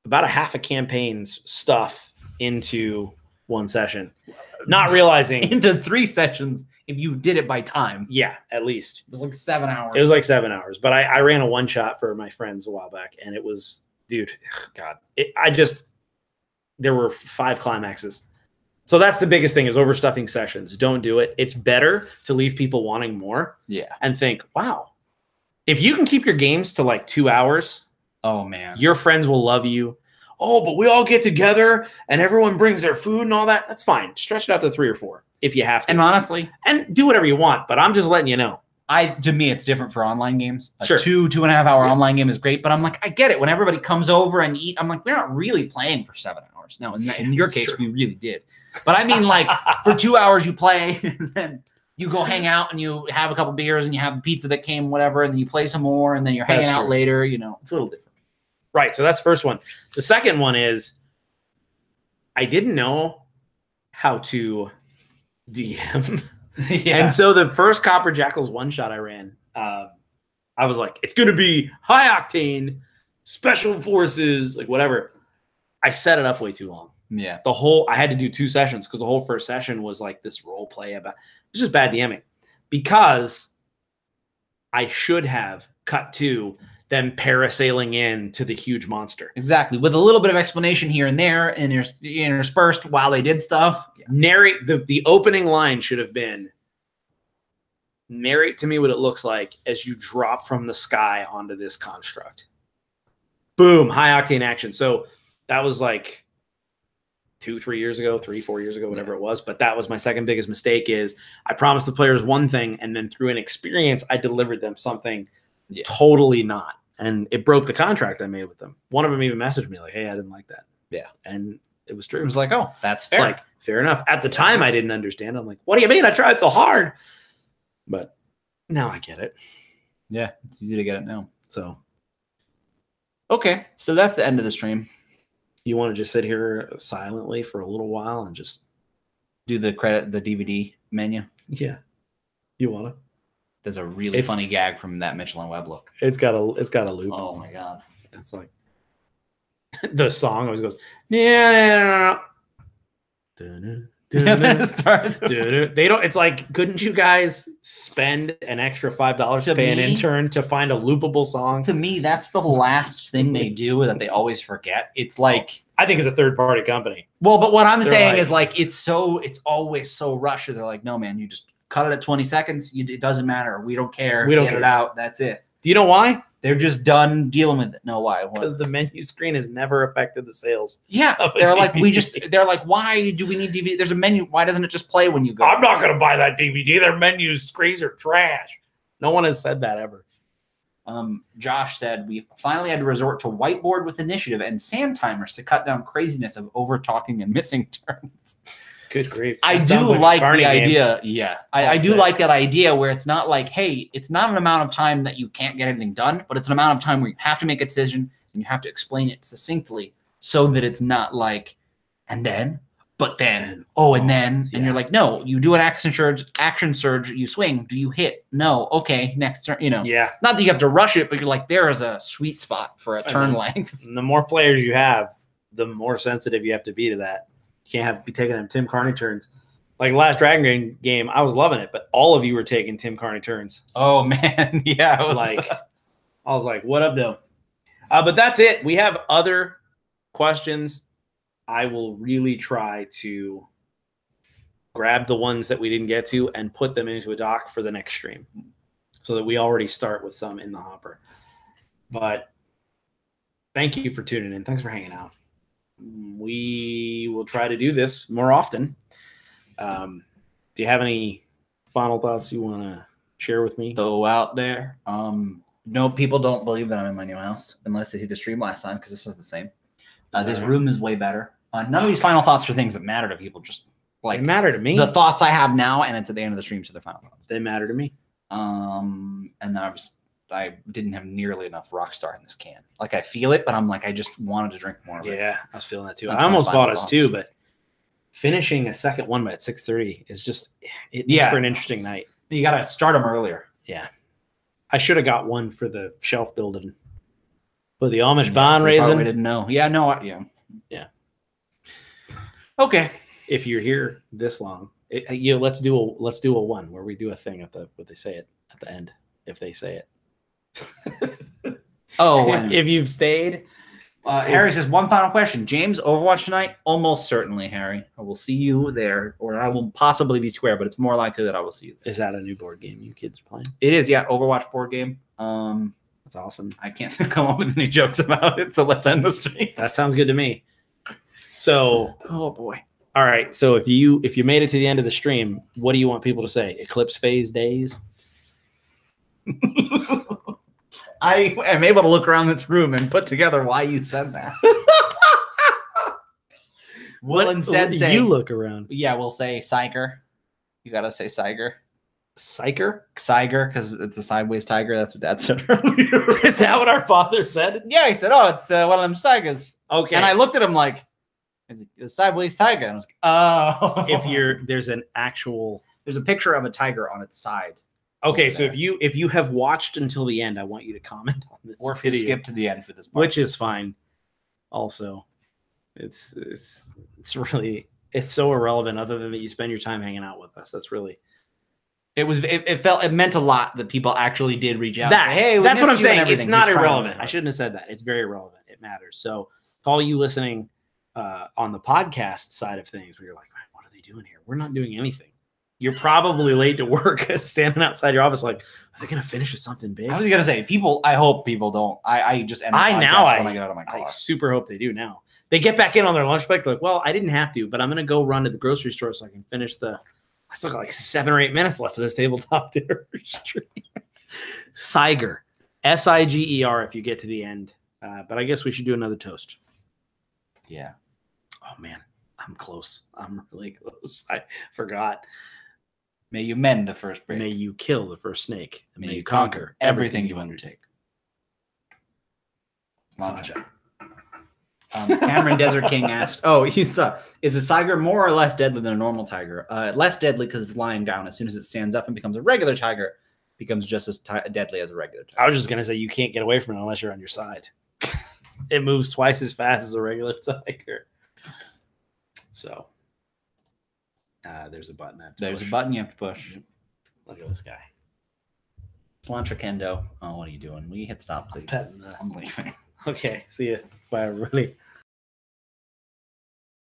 about a half a campaign's stuff into one session, not realizing into 3 sessions if you did it by time. Yeah, at least. It was like 7 hours. It was like 7 hours, but I ran a one-shot for my friends a while back, and it was, dude, God. There were 5 climaxes. So that's the biggest thing is overstuffing sessions. Don't do it. It's better to leave people wanting more. Yeah. And think, wow, if you can keep your games to like 2 hours, oh man, your friends will love you. Oh, but we all get together and everyone brings their food and all that. That's fine. Stretch it out to 3 or 4 if you have to. And honestly, and do whatever you want. But I'm just letting you know. To me, it's different for online games. A sure. 2.5 hour online game is great, but I'm like, I get it. When everybody comes over and eat, I'm like, we're not really playing for 7 hours. No, in your case, we really did. But I mean, like, for 2 hours you play, and then you go hang out and you have a couple beers and you have the pizza that came, whatever, and then you play some more, and then you're hanging out later. You know, it's a little different. Right. So that's the first one. The second one is I didn't know how to DM. Yeah. And so the first Copper Jackals one-shot I ran, I was like, it's going to be high octane, special forces, like whatever. I set it up way too long. Yeah. I had to do 2 sessions because the whole first session was like this role play about, it's just bad DMing because I should have cut to them parasailing in to the huge monster. Exactly. With a little bit of explanation here and there and interspersed while they did stuff. Yeah. Narrate the opening line should have been, narrate to me what it looks like as you drop from the sky onto this construct. Boom, high octane action. So that was like 2-3 years ago, 3-4 years ago, whatever it was. But that was my second biggest mistake is I promised the players one thing, and then through an experience, I delivered them something totally not. And it broke the contract I made with them. One of them even messaged me like, hey, I didn't like that. Yeah. And it was true. It was like, oh, that's fair. It's like, fair enough. At the time, I didn't understand. I'm like, what do you mean? I tried so hard. But now I get it. Yeah, it's easy to get it now. So, okay. So that's the end of the stream. You want to just sit here silently for a little while and just do the DVD menu? Yeah. You want to? There's a really funny gag from that Michelin Web look. It's got a loop. Oh my god. It's like the song always goes, yeah. They don't, it's like, couldn't you guys spend an extra $5 to pay an intern to find a loopable song? To me, that's the last thing they do that they always forget. It's like, I think it's a third-party company. Well, but what I'm saying is like, it's always so rushed. They're like, no, man, you just cut it at 20 seconds. It doesn't matter. We don't care. We don't get it out. That's it. Do you know why? They're just done dealing with it. No, why? Because the menu screen has never affected the sales. Yeah. They're like, they're like, why do we need DVD? There's a menu. Why doesn't it just play when you go? I'm not going to buy that DVD. Their menu screens are trash. No one has said that ever. Josh said, we finally had to resort to whiteboard with initiative and sand timers to cut down craziness of over talking and missing turns. Good grief. I do like the idea. Yeah. I do like that idea where it's not like, hey, it's not an amount of time that you can't get anything done, but it's an amount of time where you have to make a decision and you have to explain it succinctly so that it's not like, and then, but then, and then, and you're like, no, you do an action surge, you swing. Do you hit? No. Okay. Next turn, Yeah. Not that you have to rush it, but you're like, there is a sweet spot for a turn length. And the more players you have, the more sensitive you have to be to that. You can't be taking them Tim Carney turns. Like last Dragon game, I was loving it, but all of you were taking Tim Carney turns. Oh man, yeah. I was like, what up, though? But that's it. We have other questions. I will really try to grab the ones that we didn't get to and put them into a doc for the next stream, so that we already start with some in the hopper. But thank you for tuning in. Thanks for hanging out. We will try to do this more often. Do you have any final thoughts you want to share with me? Throw out there. No, people don't believe that I'm in my new house unless they see the stream last time, because this is the same. This room is way better. None of these final thoughts are things that matter to people. Just like they matter to me. The thoughts I have now, and it's at the end of the stream, so they're final thoughts. They matter to me. And then I didn't have nearly enough Rockstar in this can. Like I feel it, but I'm like, I just wanted to drink more of it. Yeah, I was feeling that too. I almost bought us too, but finishing a second one by 6:30 is just it makes for an interesting night. You got to start them earlier. Yeah. I should have got one for the shelf building. But the Amish barn raising. We didn't know. Yeah, no. Yeah. Okay. If you're here this long, let's do a one where we do a thing what they say it at the end if they say it. If you've stayed. Harry says, one final question. James, Overwatch tonight? Almost certainly, Harry. I will see you there, or I will possibly be square, but it's more likely that I will see you there. Is that a new board game you kids are playing? It is, yeah. Overwatch board game. That's awesome. I can't come up with any jokes about it, so let's end the stream. That sounds good to me. So, oh boy. All right. So if you made it to the end of the stream, what do you want people to say? Eclipse phase days? I am able to look around this room and put together why you said that. We'll instead say... You look around. Yeah, we'll say Siger. You got to say Siger. Siger? Siger, because it's a sideways tiger. That's what Dad said earlier. Is that what our father said? Yeah, he said, oh, it's one of them Sigers. Okay. And I looked at him like, is it a sideways tiger? And I was like, oh. There's an actual... There's a picture of a tiger on its side. Okay, so if you have watched until the end, I want you to comment on this. Or if you skip to the end for this part. Which is fine. Also, it's really so irrelevant other than that you spend your time hanging out with us. That's really it meant a lot that people actually did reach out. That, and say, hey, that's what I'm saying. It's not He's irrelevant. I shouldn't have said that. It's very relevant. It matters. So to all you listening on the podcast side of things where you're like, what are they doing here? We're not doing anything. You're probably late to work, standing outside your office like, are they going to finish with something big? I was going to say, I hope people don't. I just end the podcast when I get out of my car. I super hope they do now. They get back in on their lunch break. They're like, well, I didn't have to, but I'm going to go run to the grocery store so I can finish I still got like 7 or 8 minutes left of this tabletop dinner stream. Siger. Siger if you get to the end. But I guess we should do another toast. Yeah. Oh, man. I'm close. I'm really close. I forgot. May you mend the first break. May you kill the first snake. And may you conquer everything you undertake. Sasha. Cameron Desert King asked, is a Siger more or less deadly than a normal tiger? Less deadly because it's lying down. As soon as it stands up and becomes a regular tiger, it becomes just as deadly as a regular tiger. I was just going to say you can't get away from it unless you're on your side. It moves twice as fast as a regular tiger. So... there's a button. There's a button you have to push. Look at this guy. Cilantro Kendo. Oh, what are you doing? Will you hit stop, please? I'm leaving. Okay, see ya. Bye, everybody.